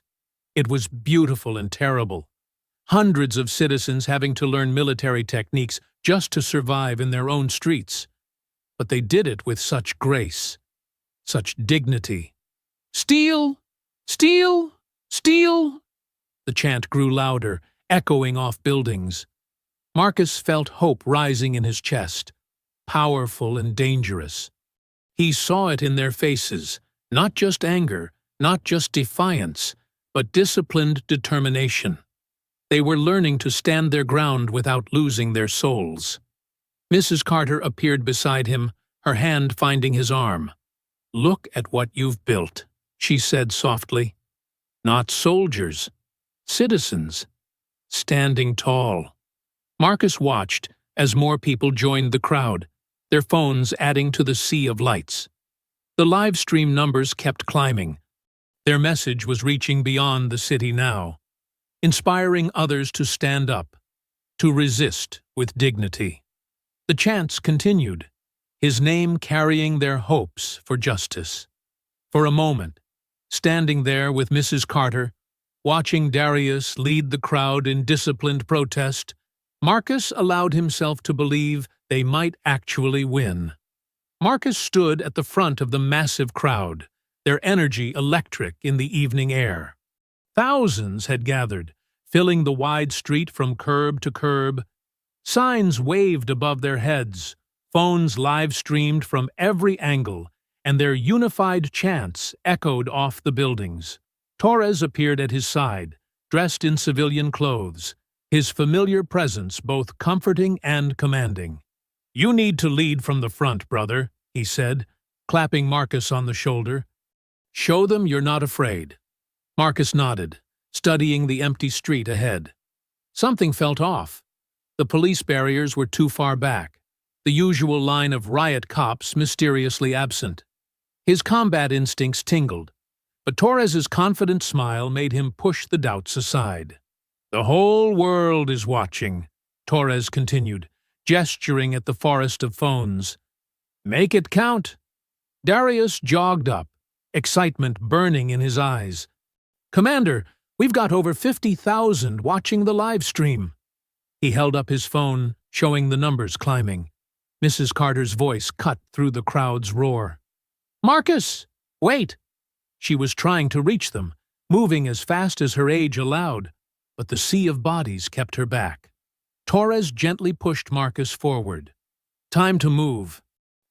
It was beautiful and terrible. Hundreds of citizens having to learn military techniques just to survive in their own streets. But they did it with such grace, such dignity. "Steele! Steele! Steele!" The chant grew louder, echoing off buildings. Marcus felt hope rising in his chest, powerful and dangerous. He saw it in their faces, not just anger, not just defiance, but disciplined determination. They were learning to stand their ground without losing their souls. Mrs. Carter appeared beside him, her hand finding his arm. "Look at what you've built," she said softly. "Not soldiers, citizens, standing tall." Marcus watched as more people joined the crowd, their phones adding to the sea of lights. The live stream numbers kept climbing. Their message was reaching beyond the city now, inspiring others to stand up, to resist with dignity. The chants continued, his name carrying their hopes for justice. For a moment, standing there with Mrs. Carter, watching Darius lead the crowd in disciplined protest, Marcus allowed himself to believe they might actually win. Marcus stood at the front of the massive crowd, their energy electric in the evening air. Thousands had gathered, filling the wide street from curb to curb. Signs waved above their heads, phones live-streamed from every angle, and their unified chants echoed off the buildings. Torres appeared at his side, dressed in civilian clothes, his familiar presence both comforting and commanding. "You need to lead from the front, brother," he said, clapping Marcus on the shoulder. "Show them you're not afraid." Marcus nodded, studying the empty street ahead. Something felt off. The police barriers were too far back, the usual line of riot cops mysteriously absent. His combat instincts tingled, but Torres's confident smile made him push the doubts aside. "The whole world is watching," Torres continued, gesturing at the forest of phones. "Make it count." Darius jogged up, excitement burning in his eyes. "Commander, we've got over 50,000 watching the live stream." He held up his phone, showing the numbers climbing. Mrs. Carter's voice cut through the crowd's roar. "Marcus, wait!" She was trying to reach them, moving as fast as her age allowed, but the sea of bodies kept her back. Torres gently pushed Marcus forward. "Time to move.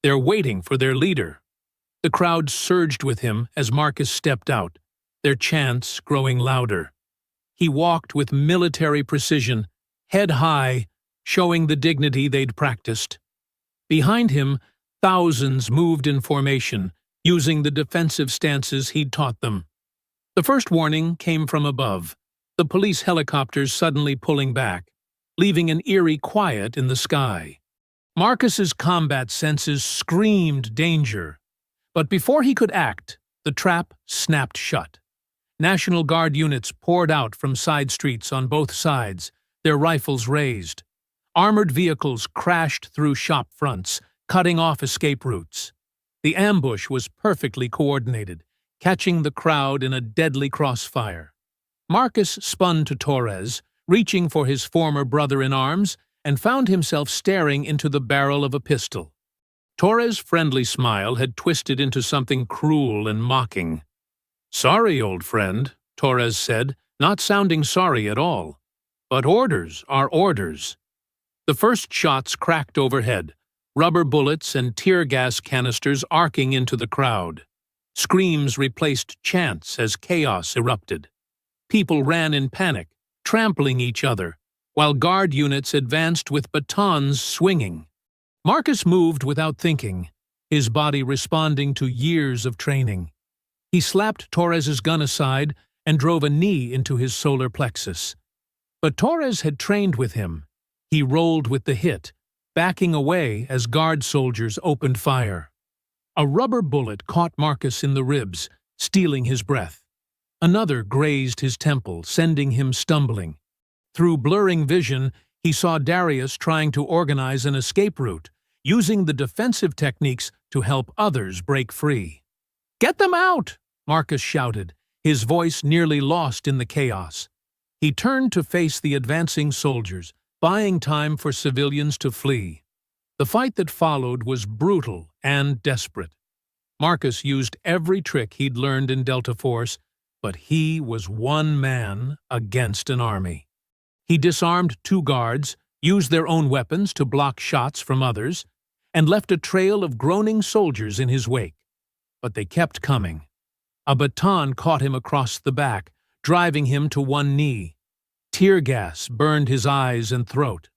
They're waiting for their leader." The crowd surged with him as Marcus stepped out, their chants growing louder. He walked with military precision, head high, showing the dignity they'd practiced. Behind him, thousands moved in formation, using the defensive stances he'd taught them. The first warning came from above, the police helicopters suddenly pulling back, leaving an eerie quiet in the sky. Marcus's combat senses screamed danger, but before he could act, the trap snapped shut. National Guard units poured out from side streets on both sides, their rifles raised. Armored vehicles crashed through shop fronts, cutting off escape routes. The ambush was perfectly coordinated, catching the crowd in a deadly crossfire. Marcus spun to Torres, reaching for his former brother-in-arms, and found himself staring into the barrel of a pistol. Torres' friendly smile had twisted into something cruel and mocking. "Sorry, old friend," Torres said, not sounding sorry at all. "But orders are orders." The first shots cracked overhead, rubber bullets and tear gas canisters arcing into the crowd. Screams replaced chants as chaos erupted. People ran in panic, trampling each other, while guard units advanced with batons swinging. Marcus moved without thinking, his body responding to years of training. He slapped Torres's gun aside and drove a knee into his solar plexus. But Torres had trained with him. He rolled with the hit, backing away as guard soldiers opened fire. A rubber bullet caught Marcus in the ribs, stealing his breath. Another grazed his temple, sending him stumbling. Through blurring vision, he saw Darius trying to organize an escape route, using the defensive techniques to help others break free. "Get them out!" Marcus shouted, his voice nearly lost in the chaos. He turned to face the advancing soldiers, buying time for civilians to flee. The fight that followed was brutal and desperate. Marcus used every trick he'd learned in Delta Force, but he was one man against an army. He disarmed 2 guards, used their own weapons to block shots from others, and left a trail of groaning soldiers in his wake. But they kept coming. A baton caught him across the back, driving him to one knee. Tear gas burned his eyes and throat.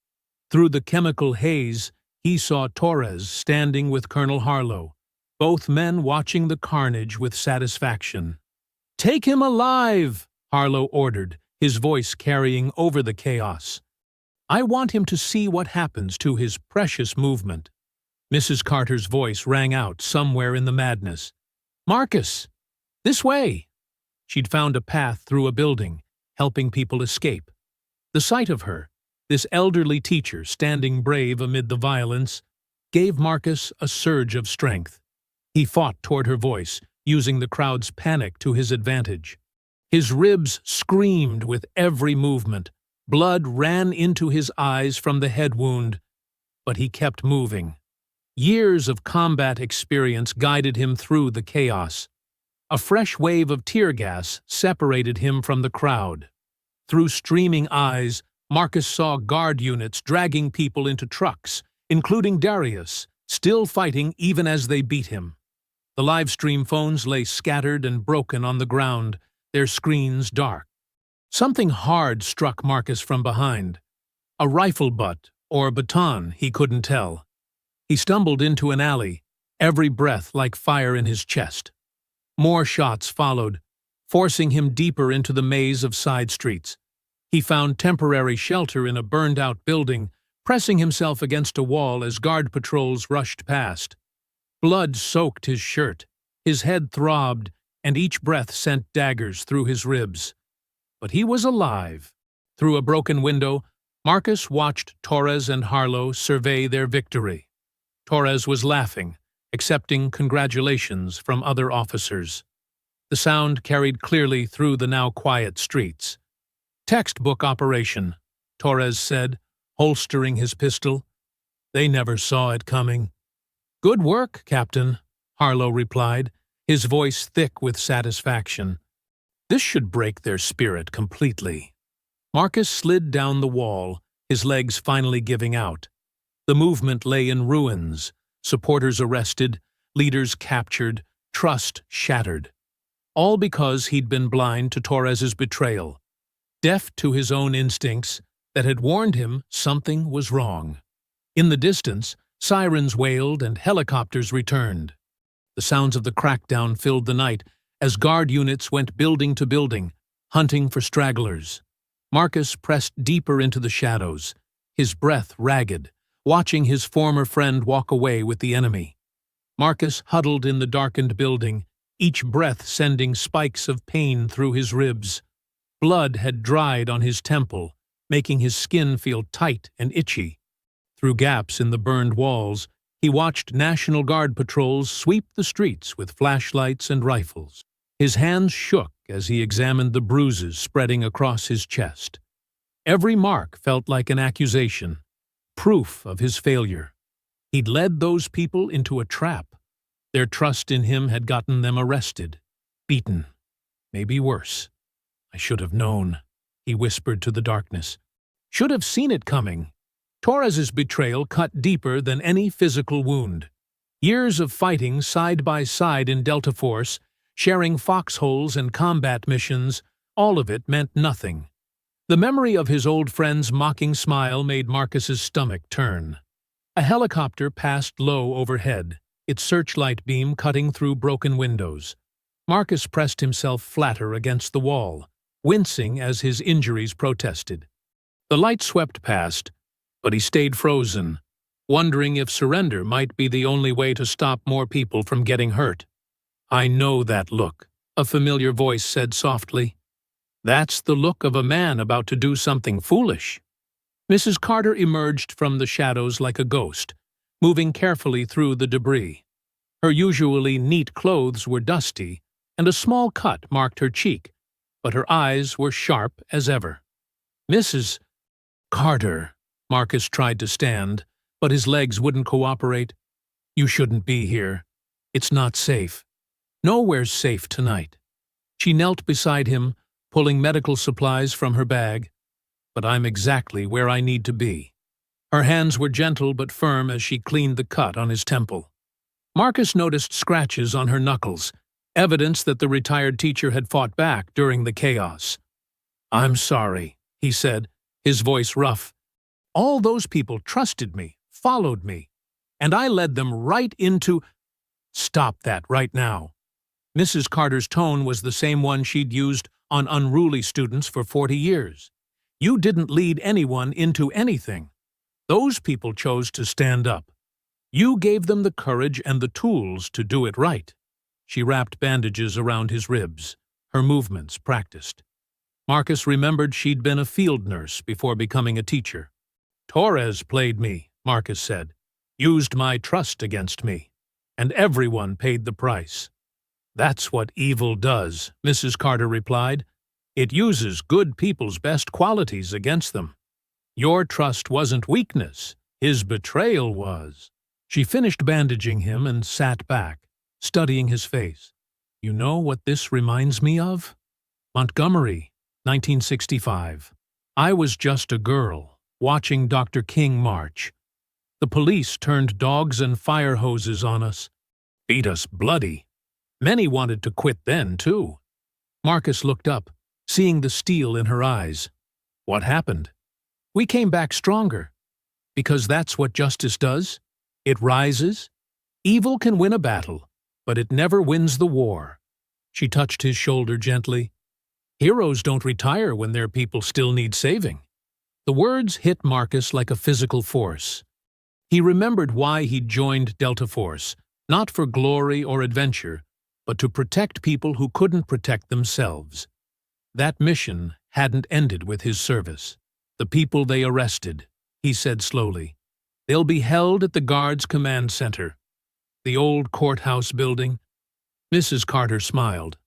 Through the chemical haze, he saw Torres standing with Colonel Harlow, both men watching the carnage with satisfaction. "Take him alive!" Harlow ordered, his voice carrying over the chaos. "I want him to see what happens to his precious movement." Mrs. Carter's voice rang out somewhere in the madness. "Marcus! This way!" She'd found a path through a building, helping people escape. The sight of her, this elderly teacher standing brave amid the violence, gave Marcus a surge of strength. He fought toward her voice, using the crowd's panic to his advantage. His ribs screamed with every movement. Blood ran into his eyes from the head wound, but he kept moving. Years of combat experience guided him through the chaos. A fresh wave of tear gas separated him from the crowd. Through streaming eyes, Marcus saw guard units dragging people into trucks, including Darius, still fighting even as they beat him. The live-stream phones lay scattered and broken on the ground, their screens dark. Something hard struck Marcus from behind. A rifle butt or baton, he couldn't tell. He stumbled into an alley, every breath like fire in his chest. More shots followed, forcing him deeper into the maze of side streets. He found temporary shelter in a burned-out building, pressing himself against a wall as guard patrols rushed past. Blood soaked his shirt, his head throbbed, and each breath sent daggers through his ribs. But he was alive. Through a broken window, Marcus watched Torres and Harlow survey their victory. Torres was laughing, accepting congratulations from other officers. The sound carried clearly through the now quiet streets. "Textbook operation," Torres said, holstering his pistol. "They never saw it coming." "Good work, Captain," Harlow replied, his voice thick with satisfaction. This should break their spirit completely. Marcus slid down the wall, his legs finally giving out. The movement lay in ruins, supporters arrested, leaders captured, trust shattered. All because he'd been blind to Torres's betrayal, deaf to his own instincts that had warned him something was wrong. In the distance, sirens wailed and helicopters returned. The sounds of the crackdown filled the night as guard units went building to building, hunting for stragglers. Marcus pressed deeper into the shadows, his breath ragged, watching his former friend walk away with the enemy. Marcus huddled in the darkened building, each breath sending spikes of pain through his ribs. Blood had dried on his temple, making his skin feel tight and itchy. Through gaps in the burned walls, he watched National Guard patrols sweep the streets with flashlights and rifles. His hands shook as he examined the bruises spreading across his chest. Every mark felt like an accusation, proof of his failure. He'd led those people into a trap. Their trust in him had gotten them arrested, beaten, maybe worse. I should have known, he whispered to the darkness. Should have seen it coming. Torres's betrayal cut deeper than any physical wound. Years of fighting side by side in Delta Force, sharing foxholes and combat missions, all of it meant nothing. The memory of his old friend's mocking smile made Marcus's stomach turn. A helicopter passed low overhead, its searchlight beam cutting through broken windows. Marcus pressed himself flatter against the wall, wincing as his injuries protested. The light swept past, but he stayed frozen, wondering if surrender might be the only way to stop more people from getting hurt. I know that look, a familiar voice said softly. That's the look of a man about to do something foolish. Mrs. Carter emerged from the shadows like a ghost, moving carefully through the debris. Her usually neat clothes were dusty, and a small cut marked her cheek, but her eyes were sharp as ever. Mrs. Carter, Marcus tried to stand, but his legs wouldn't cooperate. You shouldn't be here. It's not safe. Nowhere's safe tonight. She knelt beside him, pulling medical supplies from her bag. But I'm exactly where I need to be. Her hands were gentle but firm as she cleaned the cut on his temple. Marcus noticed scratches on her knuckles, evidence that the retired teacher had fought back during the chaos. I'm sorry, he said, his voice rough. All those people trusted me, followed me, and I led them right into— Stop that right now. Mrs. Carter's tone was the same one she'd used on unruly students for 40 years. You didn't lead anyone into anything. Those people chose to stand up. You gave them the courage and the tools to do it right. She wrapped bandages around his ribs, her movements practiced. Marcus remembered she'd been a field nurse before becoming a teacher. Torres played me, Marcus said, used my trust against me, and everyone paid the price. That's what evil does, Mrs. Carter replied. It uses good people's best qualities against them. Your trust wasn't weakness, his betrayal was. She finished bandaging him and sat back, studying his face. You know what this reminds me of? Montgomery, 1965. I was just a girl, watching Dr. King march. The police turned dogs and fire hoses on us, beat us bloody. Many wanted to quit then, too. Marcus looked up, seeing the steel in her eyes. What happened? We came back stronger. Because that's what justice does. It rises. Evil can win a battle, but it never wins the war. She touched his shoulder gently. Heroes don't retire when their people still need saving. The words hit Marcus like a physical force. He remembered why he'd joined Delta Force, not for glory or adventure, but to protect people who couldn't protect themselves. That mission hadn't ended with his service. The people they arrested, he said slowly. They'll be held at the Guard's command center, the old courthouse building. Mrs. Carter smiled.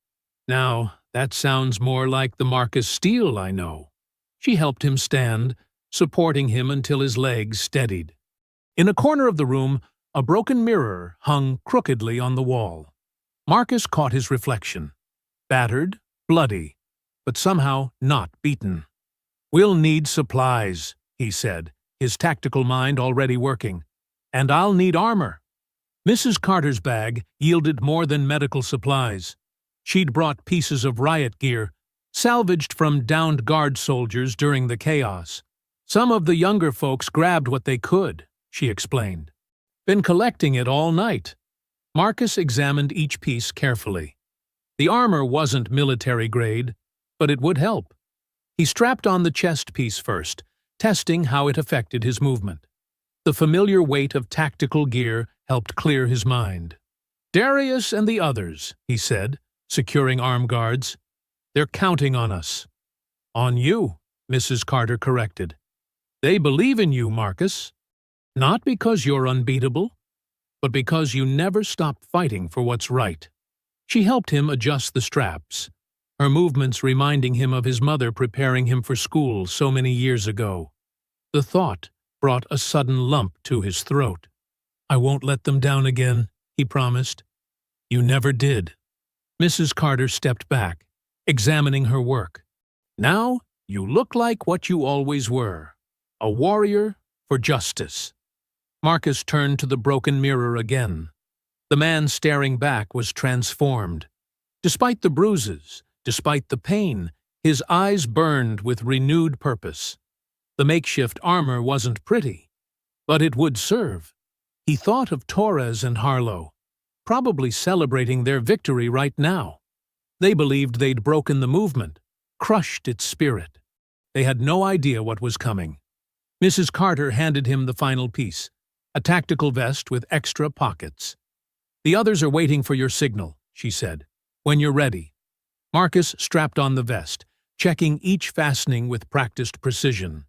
Now, that sounds more like the Marcus Steele I know. She helped him stand, supporting him until his legs steadied. In a corner of the room, a broken mirror hung crookedly on the wall. Marcus caught his reflection. Battered, bloody, but somehow not beaten. We'll need supplies, he said, his tactical mind already working. And I'll need armor. Mrs. Carter's bag yielded more than medical supplies. She'd brought pieces of riot gear, salvaged from downed Guard soldiers during the chaos. Some of the younger folks grabbed what they could, she explained. Been collecting it all night. Marcus examined each piece carefully. The armor wasn't military grade, but it would help. He strapped on the chest piece first, testing how it affected his movement. The familiar weight of tactical gear helped clear his mind. Darius and the others, he said, securing arm guards. They're counting on us. On you, Mrs. Carter corrected. They believe in you, Marcus. Not because you're unbeatable, but because you never stop fighting for what's right. She helped him adjust the straps, her movements reminding him of his mother preparing him for school so many years ago. The thought brought a sudden lump to his throat. "I won't let them down again," he promised. "You never did." Mrs. Carter stepped back, examining her work. "Now you look like what you always were, a warrior for justice." Marcus turned to the broken mirror again. The man staring back was transformed. Despite the bruises, despite the pain, his eyes burned with renewed purpose. The makeshift armor wasn't pretty, but it would serve. He thought of Torres and Harlow, probably celebrating their victory right now. They believed they'd broken the movement, crushed its spirit. They had no idea what was coming. Mrs. Carter handed him the final piece, a tactical vest with extra pockets. "The others are waiting for your signal," she said. "When you're ready." Marcus strapped on the vest, checking each fastening with practiced precision.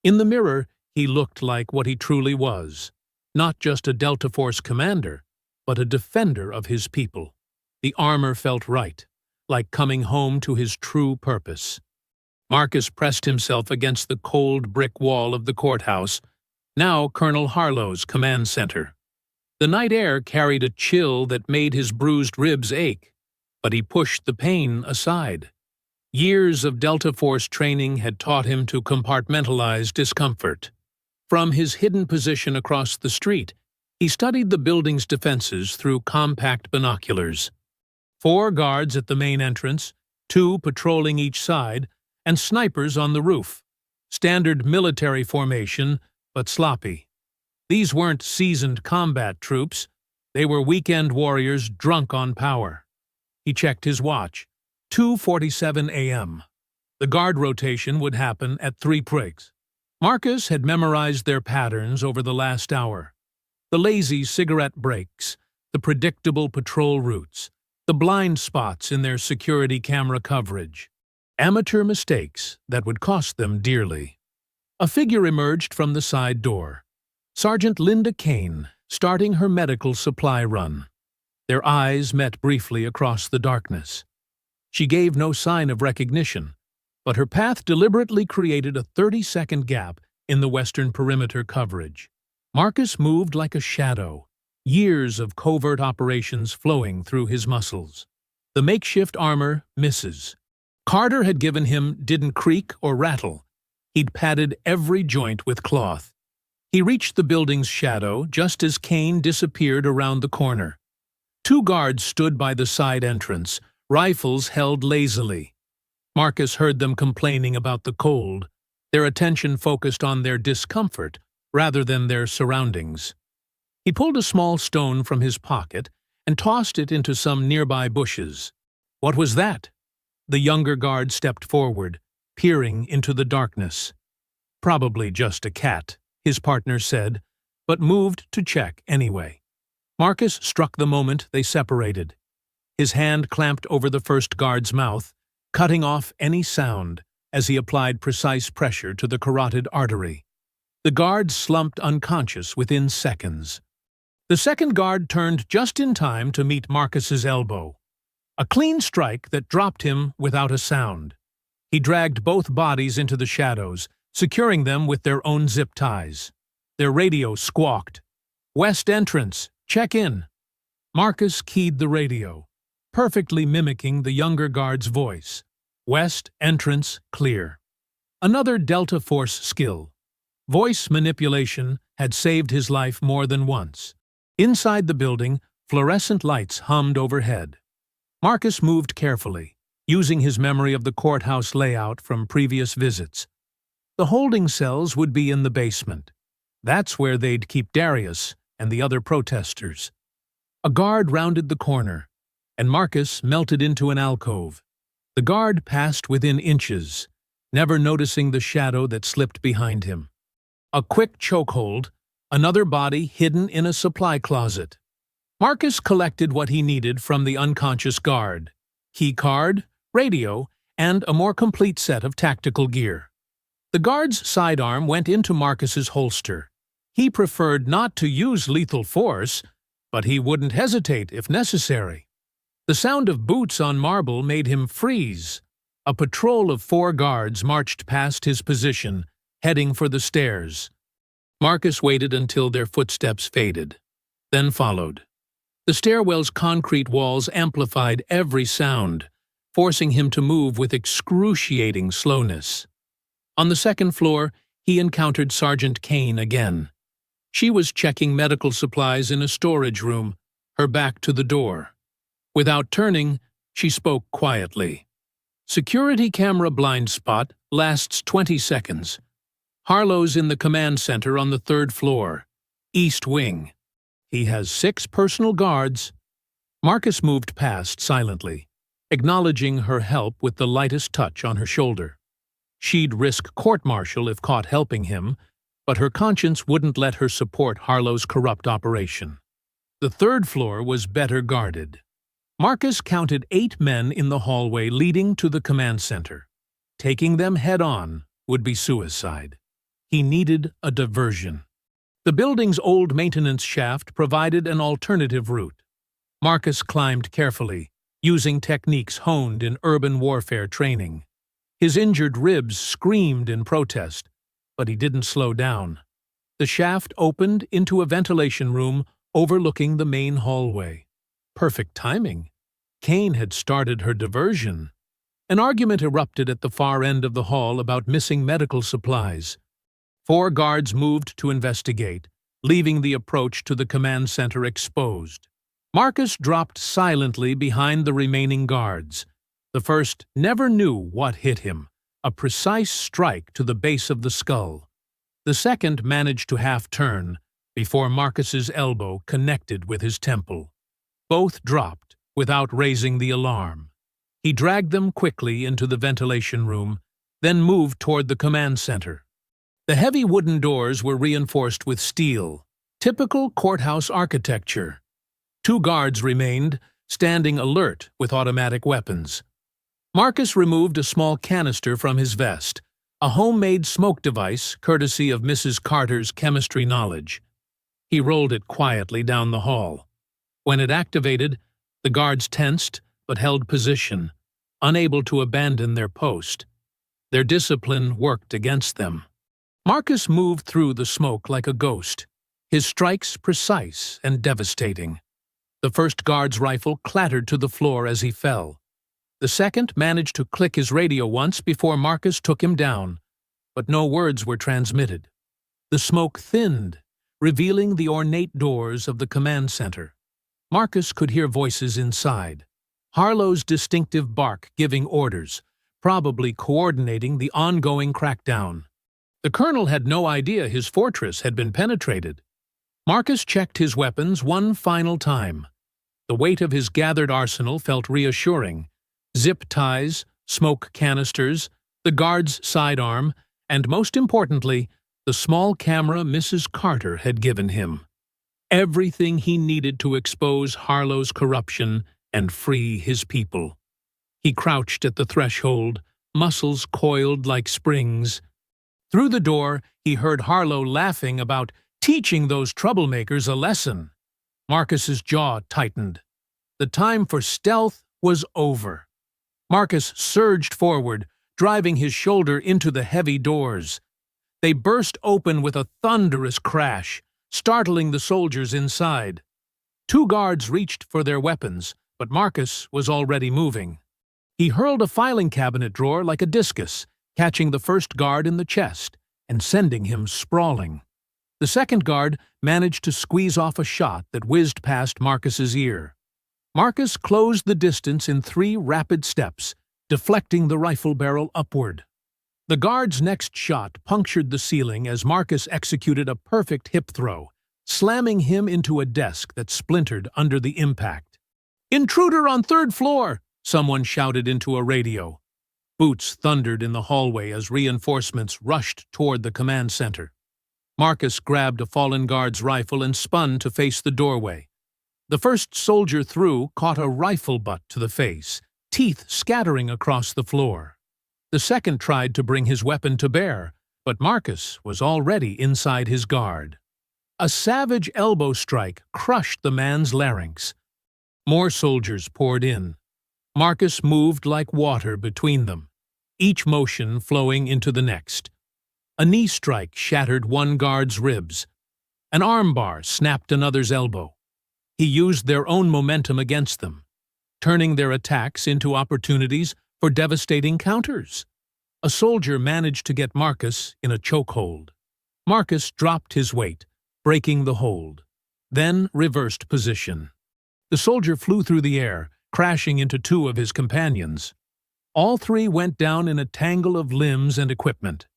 In the mirror, he looked like what he truly was, not just a Delta Force commander, but a defender of his people. The armor felt right, like coming home to his true purpose. Marcus pressed himself against the cold brick wall of the courthouse, now Colonel Harlow's command center. The night air carried a chill that made his bruised ribs ache, but he pushed the pain aside. Years of Delta Force training had taught him to compartmentalize discomfort. From his hidden position across the street, he studied the building's defenses through compact binoculars. 4 guards at the main entrance, 2 patrolling each side, and snipers on the roof. Standard military formation, but sloppy. These weren't seasoned combat troops. They were weekend warriors drunk on power. He checked his watch. 2:47 a.m. The guard rotation would happen at 3 prigs. Marcus had memorized their patterns over the last hour. The lazy cigarette breaks, the predictable patrol routes, the blind spots in their security camera coverage. Amateur mistakes that would cost them dearly. A figure emerged from the side door. Sergeant Linda Kane, starting her medical supply run. Their eyes met briefly across the darkness. She gave no sign of recognition, but her path deliberately created a 30-second gap in the western perimeter coverage. Marcus moved like a shadow, years of covert operations flowing through his muscles. The makeshift armor misses. Carter had given him didn't creak or rattle. He'd padded every joint with cloth. He reached the building's shadow just as Kane disappeared around the corner. 2 guards stood by the side entrance, rifles held lazily. Marcus heard them complaining about the cold, their attention focused on their discomfort rather than their surroundings. He pulled a small stone from his pocket and tossed it into some nearby bushes. "What was that?" The younger guard stepped forward, peering into the darkness. "Probably just a cat," his partner said, but moved to check anyway. Marcus struck the moment they separated. His hand clamped over the first guard's mouth, cutting off any sound as he applied precise pressure to the carotid artery. The guard slumped unconscious within seconds. The second guard turned just in time to meet Marcus's elbow. A clean strike that dropped him without a sound. He dragged both bodies into the shadows, securing them with their own zip ties. Their radio squawked. "West entrance, check in." Marcus keyed the radio, perfectly mimicking the younger guard's voice. West entrance clear. Another Delta Force skill. Voice manipulation had saved his life more than once. Inside the building, fluorescent lights hummed overhead. Marcus moved carefully, using his memory of the courthouse layout from previous visits. The holding cells would be in the basement. That's where they'd keep Darius and the other protesters. A guard rounded the corner, and Marcus melted into an alcove. The guard passed within inches, never noticing the shadow that slipped behind him. A quick chokehold, another body hidden in a supply closet. Marcus collected what he needed from the unconscious guard: key card, radio, and a more complete set of tactical gear. The guard's sidearm went into Marcus's holster. He preferred not to use lethal force, but he wouldn't hesitate if necessary. The sound of boots on marble made him freeze. A patrol of 4 guards marched past his position, heading for the stairs. Marcus waited until their footsteps faded, then followed. The stairwell's concrete walls amplified every sound, forcing him to move with excruciating slowness. On the 2nd floor, he encountered Sergeant Kane again. She was checking medical supplies in a storage room, her back to the door. Without turning, she spoke quietly. Security camera blind spot lasts 20 seconds. Harlow's in the command center on the 3rd floor, East Wing. He has 6 personal guards. Marcus moved past silently, acknowledging her help with the lightest touch on her shoulder. She'd risk court-martial if caught helping him, but her conscience wouldn't let her support Harlow's corrupt operation. The 3rd floor was better guarded. Marcus counted 8 men in the hallway leading to the command center. Taking them head-on would be suicide. He needed a diversion. The building's old maintenance shaft provided an alternative route. Marcus climbed carefully, using techniques honed in urban warfare training. His injured ribs screamed in protest, but he didn't slow down. The shaft opened into a ventilation room overlooking the main hallway. Perfect timing. Kane had started her diversion. An argument erupted at the far end of the hall about missing medical supplies. 4 guards moved to investigate, leaving the approach to the command center exposed. Marcus dropped silently behind the remaining guards. The first never knew what hit him, a precise strike to the base of the skull. The second managed to half-turn before Marcus's elbow connected with his temple. Both dropped without raising the alarm. He dragged them quickly into the ventilation room, then moved toward the command center. The heavy wooden doors were reinforced with steel, typical courthouse architecture. 2 guards remained, standing alert with automatic weapons. Marcus removed a small canister from his vest, a homemade smoke device courtesy of Mrs. Carter's chemistry knowledge. He rolled it quietly down the hall. When it activated, the guards tensed but held position, unable to abandon their post. Their discipline worked against them. Marcus moved through the smoke like a ghost, his strikes precise and devastating. The first guard's rifle clattered to the floor as he fell. The second managed to click his radio once before Marcus took him down, but no words were transmitted. The smoke thinned, revealing the ornate doors of the command center. Marcus could hear voices inside. Harlow's distinctive bark giving orders, probably coordinating the ongoing crackdown. The colonel had no idea his fortress had been penetrated. Marcus checked his weapons one final time. The weight of his gathered arsenal felt reassuring. Zip ties, smoke canisters, the guard's sidearm, and most importantly, the small camera Mrs. Carter had given him. Everything he needed to expose Harlow's corruption and free his people. He crouched at the threshold, muscles coiled like springs. Through the door, he heard Harlow laughing about teaching those troublemakers a lesson. Marcus's jaw tightened. The time for stealth was over. Marcus surged forward, driving his shoulder into the heavy doors. They burst open with a thunderous crash, startling the soldiers inside. 2 guards reached for their weapons, but Marcus was already moving. He hurled a filing cabinet drawer like a discus, catching the first guard in the chest and sending him sprawling. The second guard managed to squeeze off a shot that whizzed past Marcus's ear. Marcus closed the distance in 3 rapid steps, deflecting the rifle barrel upward. The guard's next shot punctured the ceiling as Marcus executed a perfect hip throw, slamming him into a desk that splintered under the impact. "Intruder on 3rd floor!" someone shouted into a radio. Boots thundered in the hallway as reinforcements rushed toward the command center. Marcus grabbed a fallen guard's rifle and spun to face the doorway. The first soldier through caught a rifle butt to the face, teeth scattering across the floor. The second tried to bring his weapon to bear, but Marcus was already inside his guard. A savage elbow strike crushed the man's larynx. More soldiers poured in. Marcus moved like water between them, each motion flowing into the next. A knee strike shattered one guard's ribs. An armbar snapped another's elbow. He used their own momentum against them, turning their attacks into opportunities for devastating counters. A soldier managed to get Marcus in a chokehold. Marcus dropped his weight, breaking the hold, then reversed position. The soldier flew through the air, crashing into two of his companions. All three went down in a tangle of limbs and equipment.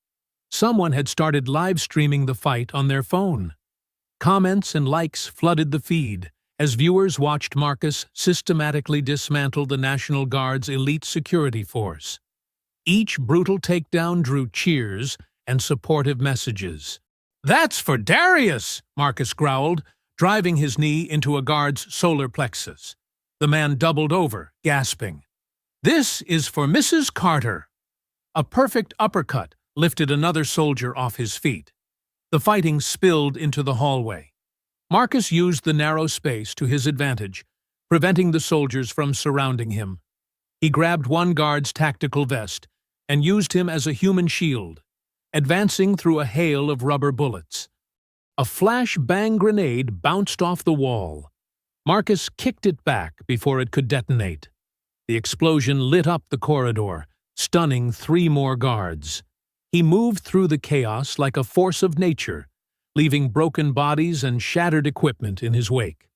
Someone had started live streaming the fight on their phone. Comments and likes flooded the feed as viewers watched Marcus systematically dismantle the National Guard's elite security force. Each brutal takedown drew cheers and supportive messages. "That's for Darius!" Marcus growled, driving his knee into a guard's solar plexus. The man doubled over, gasping. "This is for Mrs. Carter!" A perfect uppercut lifted another soldier off his feet. The fighting spilled into the hallway. Marcus used the narrow space to his advantage, preventing the soldiers from surrounding him. He grabbed one guard's tactical vest and used him as a human shield, advancing through a hail of rubber bullets. A flash-bang grenade bounced off the wall. Marcus kicked it back before it could detonate. The explosion lit up the corridor, stunning 3 more guards. He moved through the chaos like a force of nature, leaving broken bodies and shattered equipment in his wake.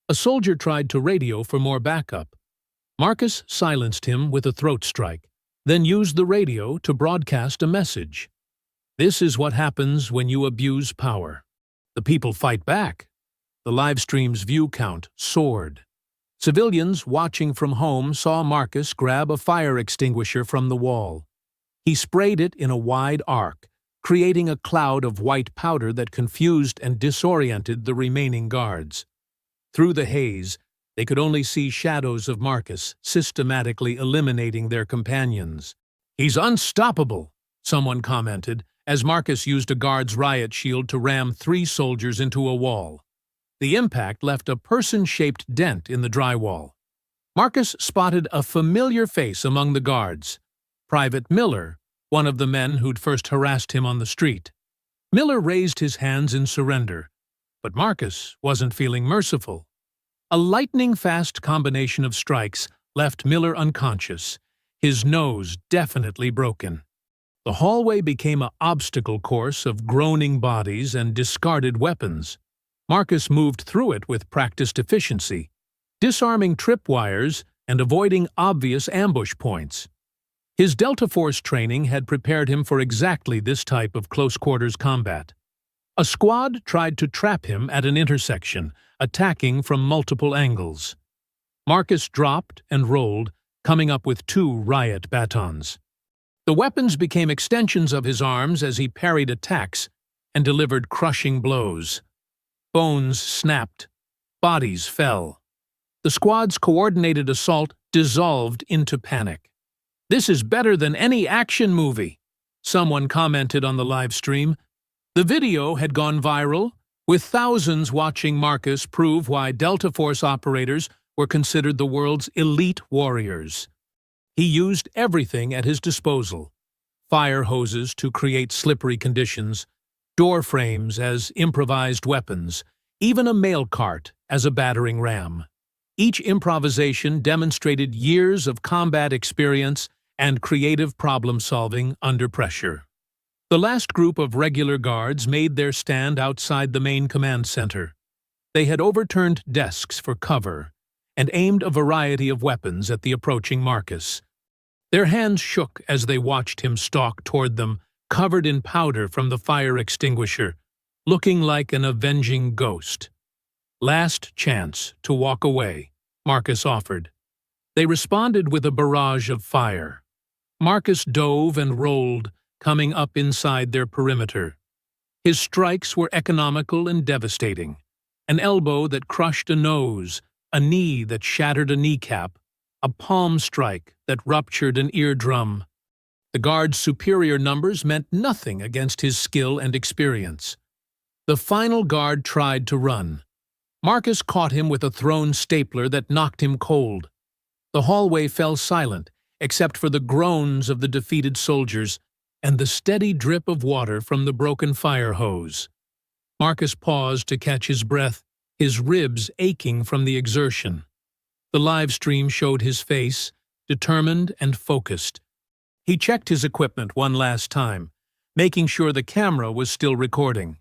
A soldier tried to radio for more backup. Marcus silenced him with a throat strike, then used the radio to broadcast a message. This is what happens when you abuse power. The people fight back. The livestream's view count soared. Civilians watching from home saw Marcus grab a fire extinguisher from the wall. He sprayed it in a wide arc, creating a cloud of white powder that confused and disoriented the remaining guards. Through the haze, they could only see shadows of Marcus systematically eliminating their companions. "He's unstoppable," someone commented, as Marcus used a guard's riot shield to ram 3 soldiers into a wall. The impact left a person-shaped dent in the drywall. Marcus spotted a familiar face among the guards. Private Miller, one of the men who'd first harassed him on the street. Miller raised his hands in surrender, but Marcus wasn't feeling merciful. A lightning-fast combination of strikes left Miller unconscious, his nose definitely broken. The hallway became an obstacle course of groaning bodies and discarded weapons. Marcus moved through it with practiced efficiency, disarming tripwires and avoiding obvious ambush points. His Delta Force training had prepared him for exactly this type of close-quarters combat. A squad tried to trap him at an intersection, attacking from multiple angles. Marcus dropped and rolled, coming up with 2 riot batons. The weapons became extensions of his arms as he parried attacks and delivered crushing blows. Bones snapped. Bodies fell. The squad's coordinated assault dissolved into panic. "This is better than any action movie," someone commented on the live stream. The video had gone viral, with thousands watching Marcus prove why Delta Force operators were considered the world's elite warriors. He used everything at his disposal: fire hoses to create slippery conditions, door frames as improvised weapons, even a mail cart as a battering ram. Each improvisation demonstrated years of combat experience and creative problem-solving under pressure. The last group of regular guards made their stand outside the main command center. They had overturned desks for cover and aimed a variety of weapons at the approaching Marcus. Their hands shook as they watched him stalk toward them, covered in powder from the fire extinguisher, looking like an avenging ghost. "Last chance to walk away," Marcus offered. They responded with a barrage of fire. Marcus dove and rolled, coming up inside their perimeter. His strikes were economical and devastating. An elbow that crushed a nose, a knee that shattered a kneecap, a palm strike that ruptured an eardrum. The guard's superior numbers meant nothing against his skill and experience. The final guard tried to run. Marcus caught him with a thrown stapler that knocked him cold. The hallway fell silent, except for the groans of the defeated soldiers and the steady drip of water from the broken fire hose. Marcus paused to catch his breath, his ribs aching from the exertion. The live stream showed his face, determined and focused. He checked his equipment one last time, making sure the camera was still recording.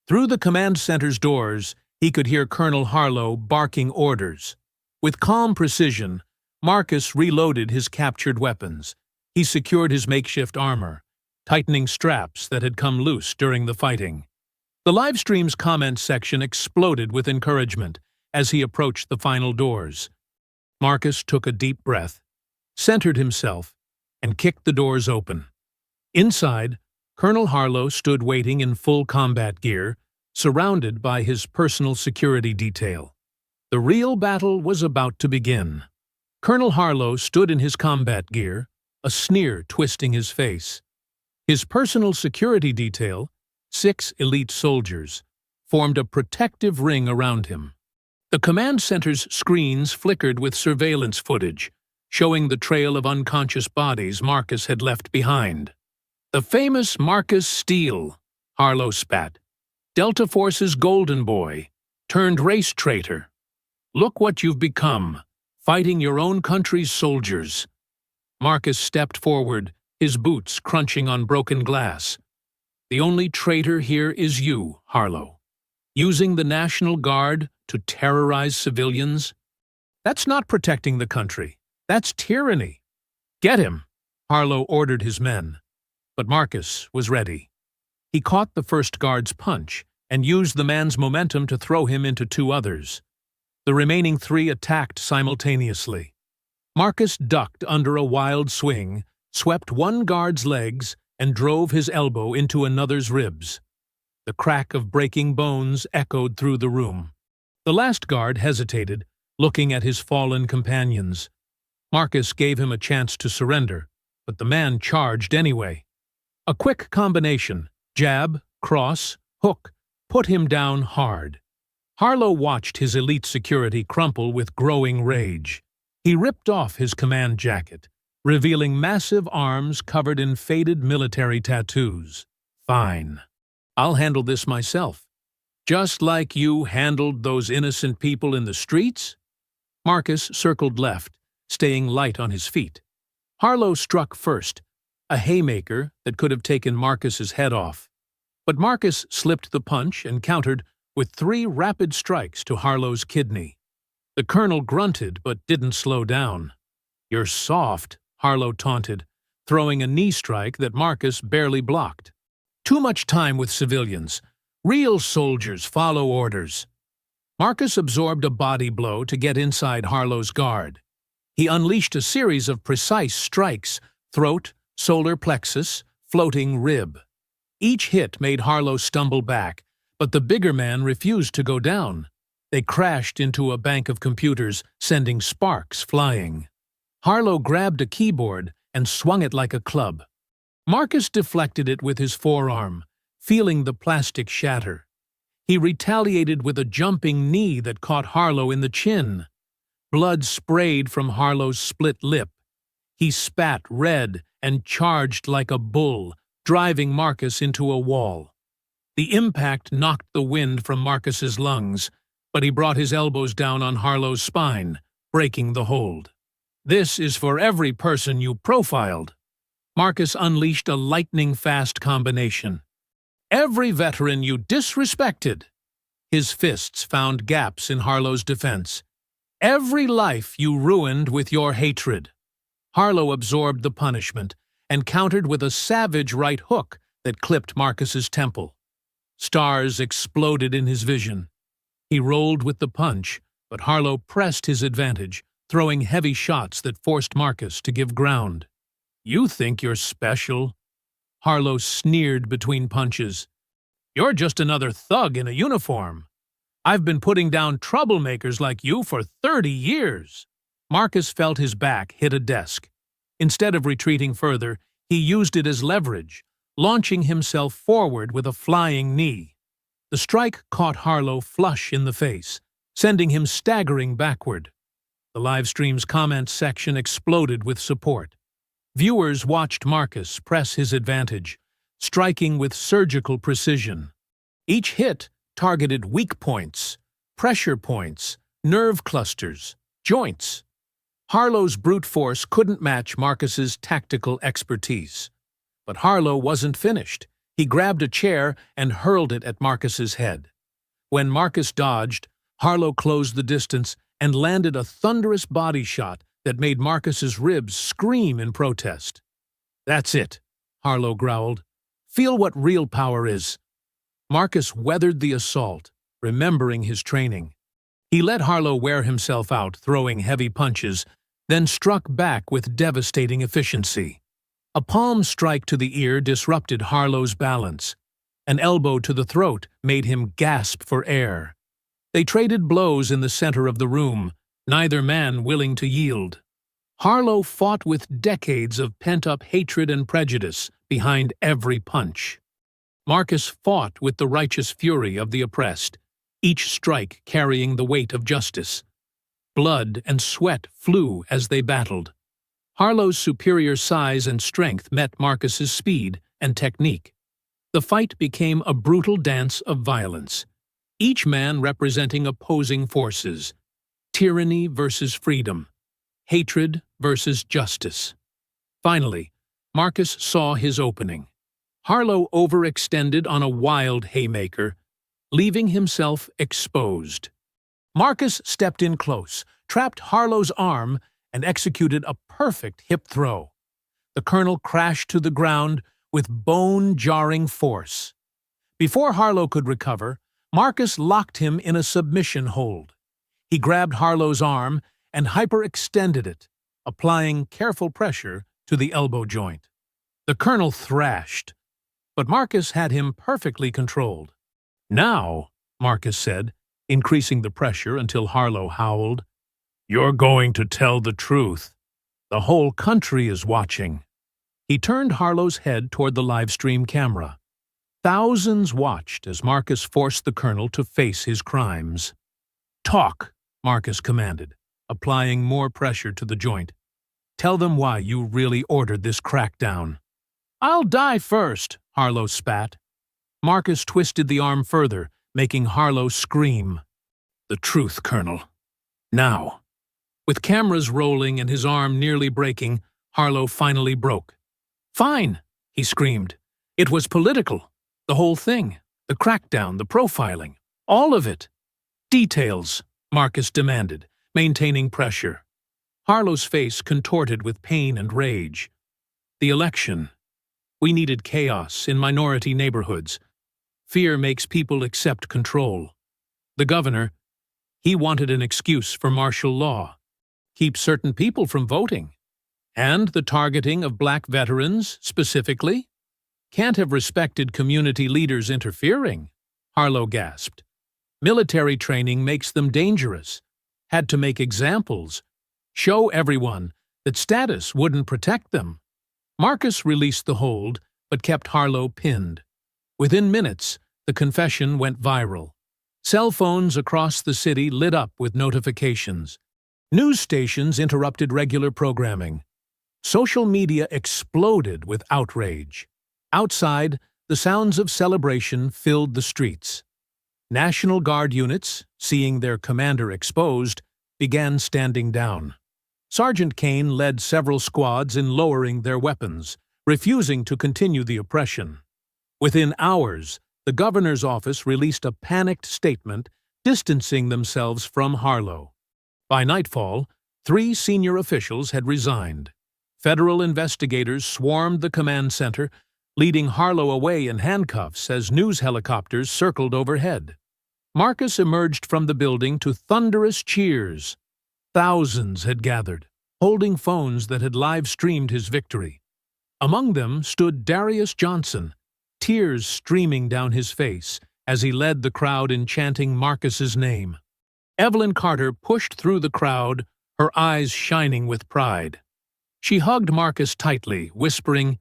Through the command center's doors, he could hear Colonel Harlow barking orders. With calm precision, Marcus reloaded his captured weapons. He secured his makeshift armor, tightening straps that had come loose during the fighting. The livestream's comment section exploded with encouragement as he approached the final doors. Marcus took a deep breath, centered himself, and kicked the doors open. Inside, Colonel Harlow stood waiting in full combat gear, surrounded by his personal security detail. The real battle was about to begin. Colonel Harlow stood in his combat gear, a sneer twisting his face. His personal security detail, 6 elite soldiers, formed a protective ring around him. The command center's screens flickered with surveillance footage, showing the trail of unconscious bodies Marcus had left behind. "The famous Marcus Steele," Harlow spat. "Delta Force's golden boy, turned race traitor. Look what you've become, fighting your own country's soldiers." Marcus stepped forward, his boots crunching on broken glass. "The only traitor here is you, Harlow. Using the National Guard to terrorize civilians? That's not protecting the country. That's tyranny. Get him," Harlow ordered his men. But Marcus was ready. He caught the first guard's punch and used the man's momentum to throw him into 2 others. The remaining 3 attacked simultaneously. Marcus ducked under a wild swing, swept one guard's legs, and drove his elbow into another's ribs. The crack of breaking bones echoed through the room. The last guard hesitated, looking at his fallen companions. Marcus gave him a chance to surrender, but the man charged anyway. A quick combination, jab, cross, hook, put him down hard. Harlow watched his elite security crumple with growing rage. He ripped off his command jacket, revealing massive arms covered in faded military tattoos. "Fine. I'll handle this myself. Just like you handled those innocent people in the streets?" Marcus circled left, staying light on his feet. Harlow struck first, a haymaker that could have taken Marcus's head off. But Marcus slipped the punch and countered with 3 rapid strikes to Harlow's kidney. The colonel grunted but didn't slow down. "You're soft," Harlow taunted, throwing a knee strike that Marcus barely blocked. "Too much time with civilians. Real soldiers follow orders." Marcus absorbed a body blow to get inside Harlow's guard. He unleashed a series of precise strikes: throat, solar plexus, floating rib. Each hit made Harlow stumble back, but the bigger man refused to go down. They crashed into a bank of computers, sending sparks flying. Harlow grabbed a keyboard and swung it like a club. Marcus deflected it with his forearm, feeling the plastic shatter. He retaliated with a jumping knee that caught Harlow in the chin. Blood sprayed from Harlow's split lip. He spat red and charged like a bull, driving Marcus into a wall. The impact knocked the wind from Marcus's lungs, but he brought his elbows down on Harlow's spine, breaking the hold. "This is for every person you profiled." Marcus unleashed a lightning-fast combination. "Every veteran you disrespected." His fists found gaps in Harlow's defense. "Every life you ruined with your hatred." Harlow absorbed the punishment and countered with a savage right hook that clipped Marcus's temple. Stars exploded in his vision. He rolled with the punch, but Harlow pressed his advantage, throwing heavy shots that forced Marcus to give ground. "You think you're special?" Harlow sneered between punches. "You're just another thug in a uniform. I've been putting down troublemakers like you for 30 years. Marcus felt his back hit a desk. Instead of retreating further, he used it as leverage, launching himself forward with a flying knee. The strike caught Harlow flush in the face, sending him staggering backward. The livestream's comments section exploded with support. Viewers watched Marcus press his advantage, striking with surgical precision. Each hit targeted weak points, pressure points, nerve clusters, joints. Harlow's brute force couldn't match Marcus's tactical expertise. But Harlow wasn't finished. He grabbed a chair and hurled it at Marcus's head. When Marcus dodged, Harlow closed the distance and landed a thunderous body shot that made Marcus's ribs scream in protest. "That's it," Harlow growled. "Feel what real power is." Marcus weathered the assault, remembering his training. He let Harlow wear himself out, throwing heavy punches, then struck back with devastating efficiency. A palm strike to the ear disrupted Harlow's balance. An elbow to the throat made him gasp for air. They traded blows in the center of the room, neither man willing to yield. Harlow fought with decades of pent-up hatred and prejudice behind every punch. Marcus fought with the righteous fury of the oppressed, each strike carrying the weight of justice. Blood and sweat flew as they battled. Harlow's superior size and strength met Marcus's speed and technique. The fight became a brutal dance of violence, each man representing opposing forces: tyranny versus freedom, hatred versus justice. Finally, Marcus saw his opening. Harlow overextended on a wild haymaker, leaving himself exposed. Marcus stepped in close, trapped Harlow's arm, and executed a perfect hip throw. The colonel crashed to the ground with bone-jarring force. Before Harlow could recover, Marcus locked him in a submission hold. He grabbed Harlow's arm and hyperextended it, applying careful pressure to the elbow joint. The colonel thrashed, but Marcus had him perfectly controlled. "Now," Marcus said, increasing the pressure until Harlow howled, "you're going to tell the truth. The whole country is watching." He turned Harlow's head toward the live-stream camera. Thousands watched as Marcus forced the colonel to face his crimes. "Talk," Marcus commanded, applying more pressure to the joint. "Tell them why you really ordered this crackdown." "I'll die first," Harlow spat. Marcus twisted the arm further, making Harlow scream. "The truth, Colonel. Now." With cameras rolling and his arm nearly breaking, Harlow finally broke. "Fine," he screamed. "It was political. The whole thing. The crackdown, the profiling. All of it." "Details," Marcus demanded, maintaining pressure. Harlow's face contorted with pain and rage. "The election. We needed chaos in minority neighborhoods. Fear makes people accept control. The governor, he wanted an excuse for martial law. Keep certain people from voting. And the targeting of black veterans, specifically? Can't have respected community leaders interfering," Harlow gasped. "Military training makes them dangerous. Had to make examples. Show everyone that status wouldn't protect them." Marcus released the hold, but kept Harlow pinned. Within minutes, the confession went viral. Cell phones across the city lit up with notifications. News stations interrupted regular programming. Social media exploded with outrage. Outside, the sounds of celebration filled the streets. National Guard units, seeing their commander exposed, began standing down. Sergeant Kane led several squads in lowering their weapons, refusing to continue the oppression. Within hours, the governor's office released a panicked statement distancing themselves from Harlow. By nightfall, 3 senior officials had resigned. Federal investigators swarmed the command center, leading Harlow away in handcuffs as news helicopters circled overhead. Marcus emerged from the building to thunderous cheers. Thousands had gathered, holding phones that had live-streamed his victory. Among them stood Darius Johnson, tears streaming down his face as he led the crowd in chanting Marcus's name. Evelyn Carter pushed through the crowd, her eyes shining with pride. She hugged Marcus tightly, whispering,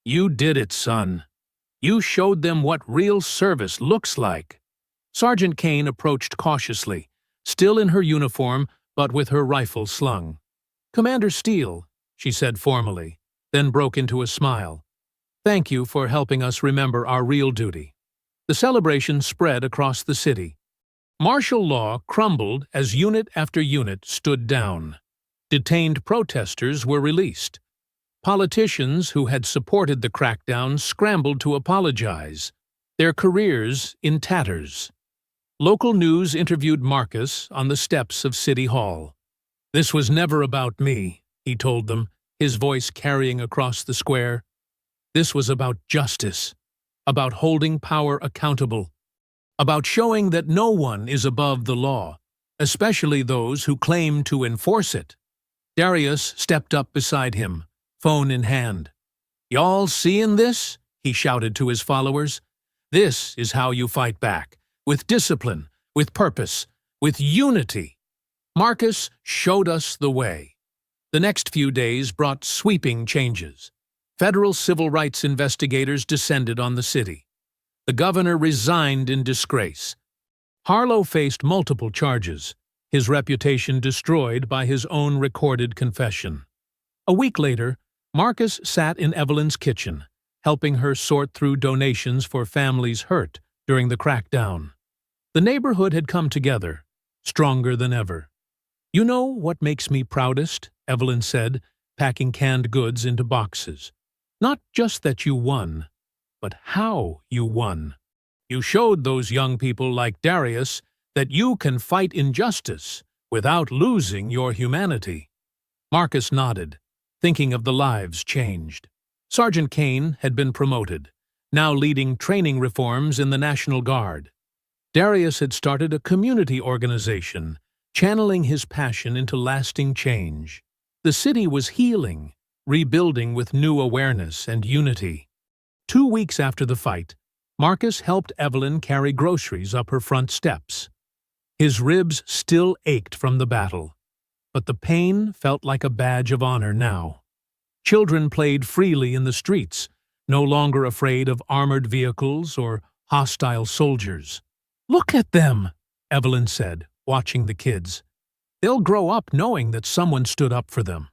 "You did it, son. You showed them what real service looks like." Sergeant Kane approached cautiously, still in her uniform but with her rifle slung. "Commander Steele," she said formally, then broke into a smile. "Thank you for helping us remember our real duty." The celebration spread across the city. Martial law crumbled as unit after unit stood down. Detained protesters were released. Politicians who had supported the crackdown scrambled to apologize, their careers in tatters. Local news interviewed Marcus on the steps of City Hall. "This was never about me," he told them, his voice carrying across the square. "This was about justice, about holding power accountable, about showing that no one is above the law, especially those who claim to enforce it." Darius stepped up beside him, phone in hand. "Y'all seeing this?" he shouted to his followers. "This is how you fight back, with discipline, with purpose, with unity." Marcus showed us the way. The next few days brought sweeping changes. Federal civil rights investigators descended on the city. The governor resigned in disgrace. Harlow faced multiple charges, his reputation destroyed by his own recorded confession. A week later, Marcus sat in Evelyn's kitchen, helping her sort through donations for families hurt during the crackdown. The neighborhood had come together, stronger than ever. "You know what makes me proudest?" Evelyn said, packing canned goods into boxes. "Not just that you won, but how you won. You showed those young people like Darius that you can fight injustice without losing your humanity." Marcus nodded, thinking of the lives changed. Sergeant Kane had been promoted, now leading training reforms in the National Guard. Darius had started a community organization, channeling his passion into lasting change. The city was healing, rebuilding with new awareness and unity. 2 weeks after the fight, Marcus helped Evelyn carry groceries up her front steps. His ribs still ached from the battle, but the pain felt like a badge of honor now. Children played freely in the streets, no longer afraid of armored vehicles or hostile soldiers. "Look at them," Evelyn said, watching the kids. "They'll grow up knowing that someone stood up for them.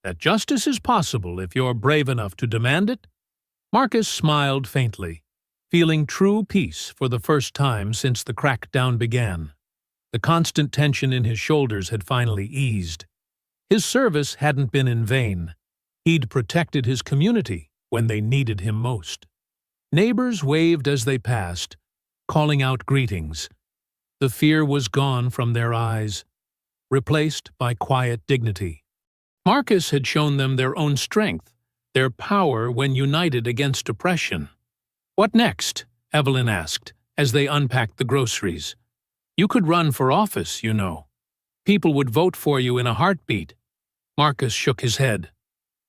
That justice is possible if you're brave enough to demand it." Marcus smiled faintly, feeling true peace for the first time since the crackdown began. The constant tension in his shoulders had finally eased. His service hadn't been in vain. He'd protected his community when they needed him most. Neighbors waved as they passed, calling out greetings. The fear was gone from their eyes, replaced by quiet dignity. Marcus had shown them their own strength, their power when united against oppression. "What next?" Evelyn asked, as they unpacked the groceries. "You could run for office, you know. People would vote for you in a heartbeat." Marcus shook his head.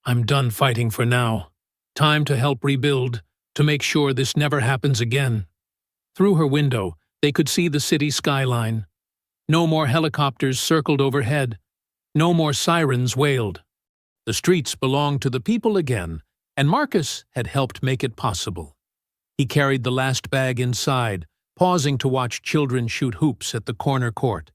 "I'm done fighting for now. Time to help rebuild, to make sure this never happens again." Through her window, they could see the city skyline. No more helicopters circled overhead. No more sirens wailed. The streets belonged to the people again, and Marcus had helped make it possible. He carried the last bag inside, pausing to watch children shoot hoops at the corner court.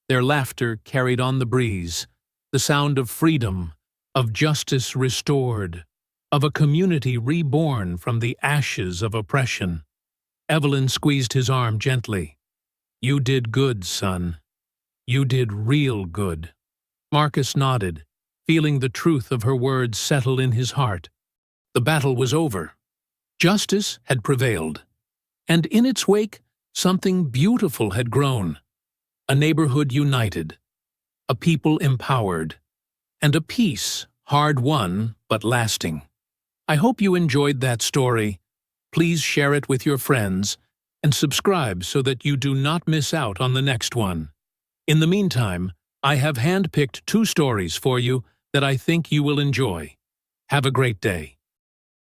Their laughter carried on the breeze, the sound of freedom, of justice restored, of a community reborn from the ashes of oppression. Evelyn squeezed his arm gently. "You did good, son. You did real good." Marcus nodded, feeling the truth of her words settle in his heart. The battle was over. Justice had prevailed. And in its wake, something beautiful had grown. A neighborhood united, a people empowered, and a peace hard-won but lasting. I hope you enjoyed that story. Please share it with your friends and subscribe so that you do not miss out on the next one. In the meantime, I have handpicked 2 stories for you that I think you will enjoy. Have a great day.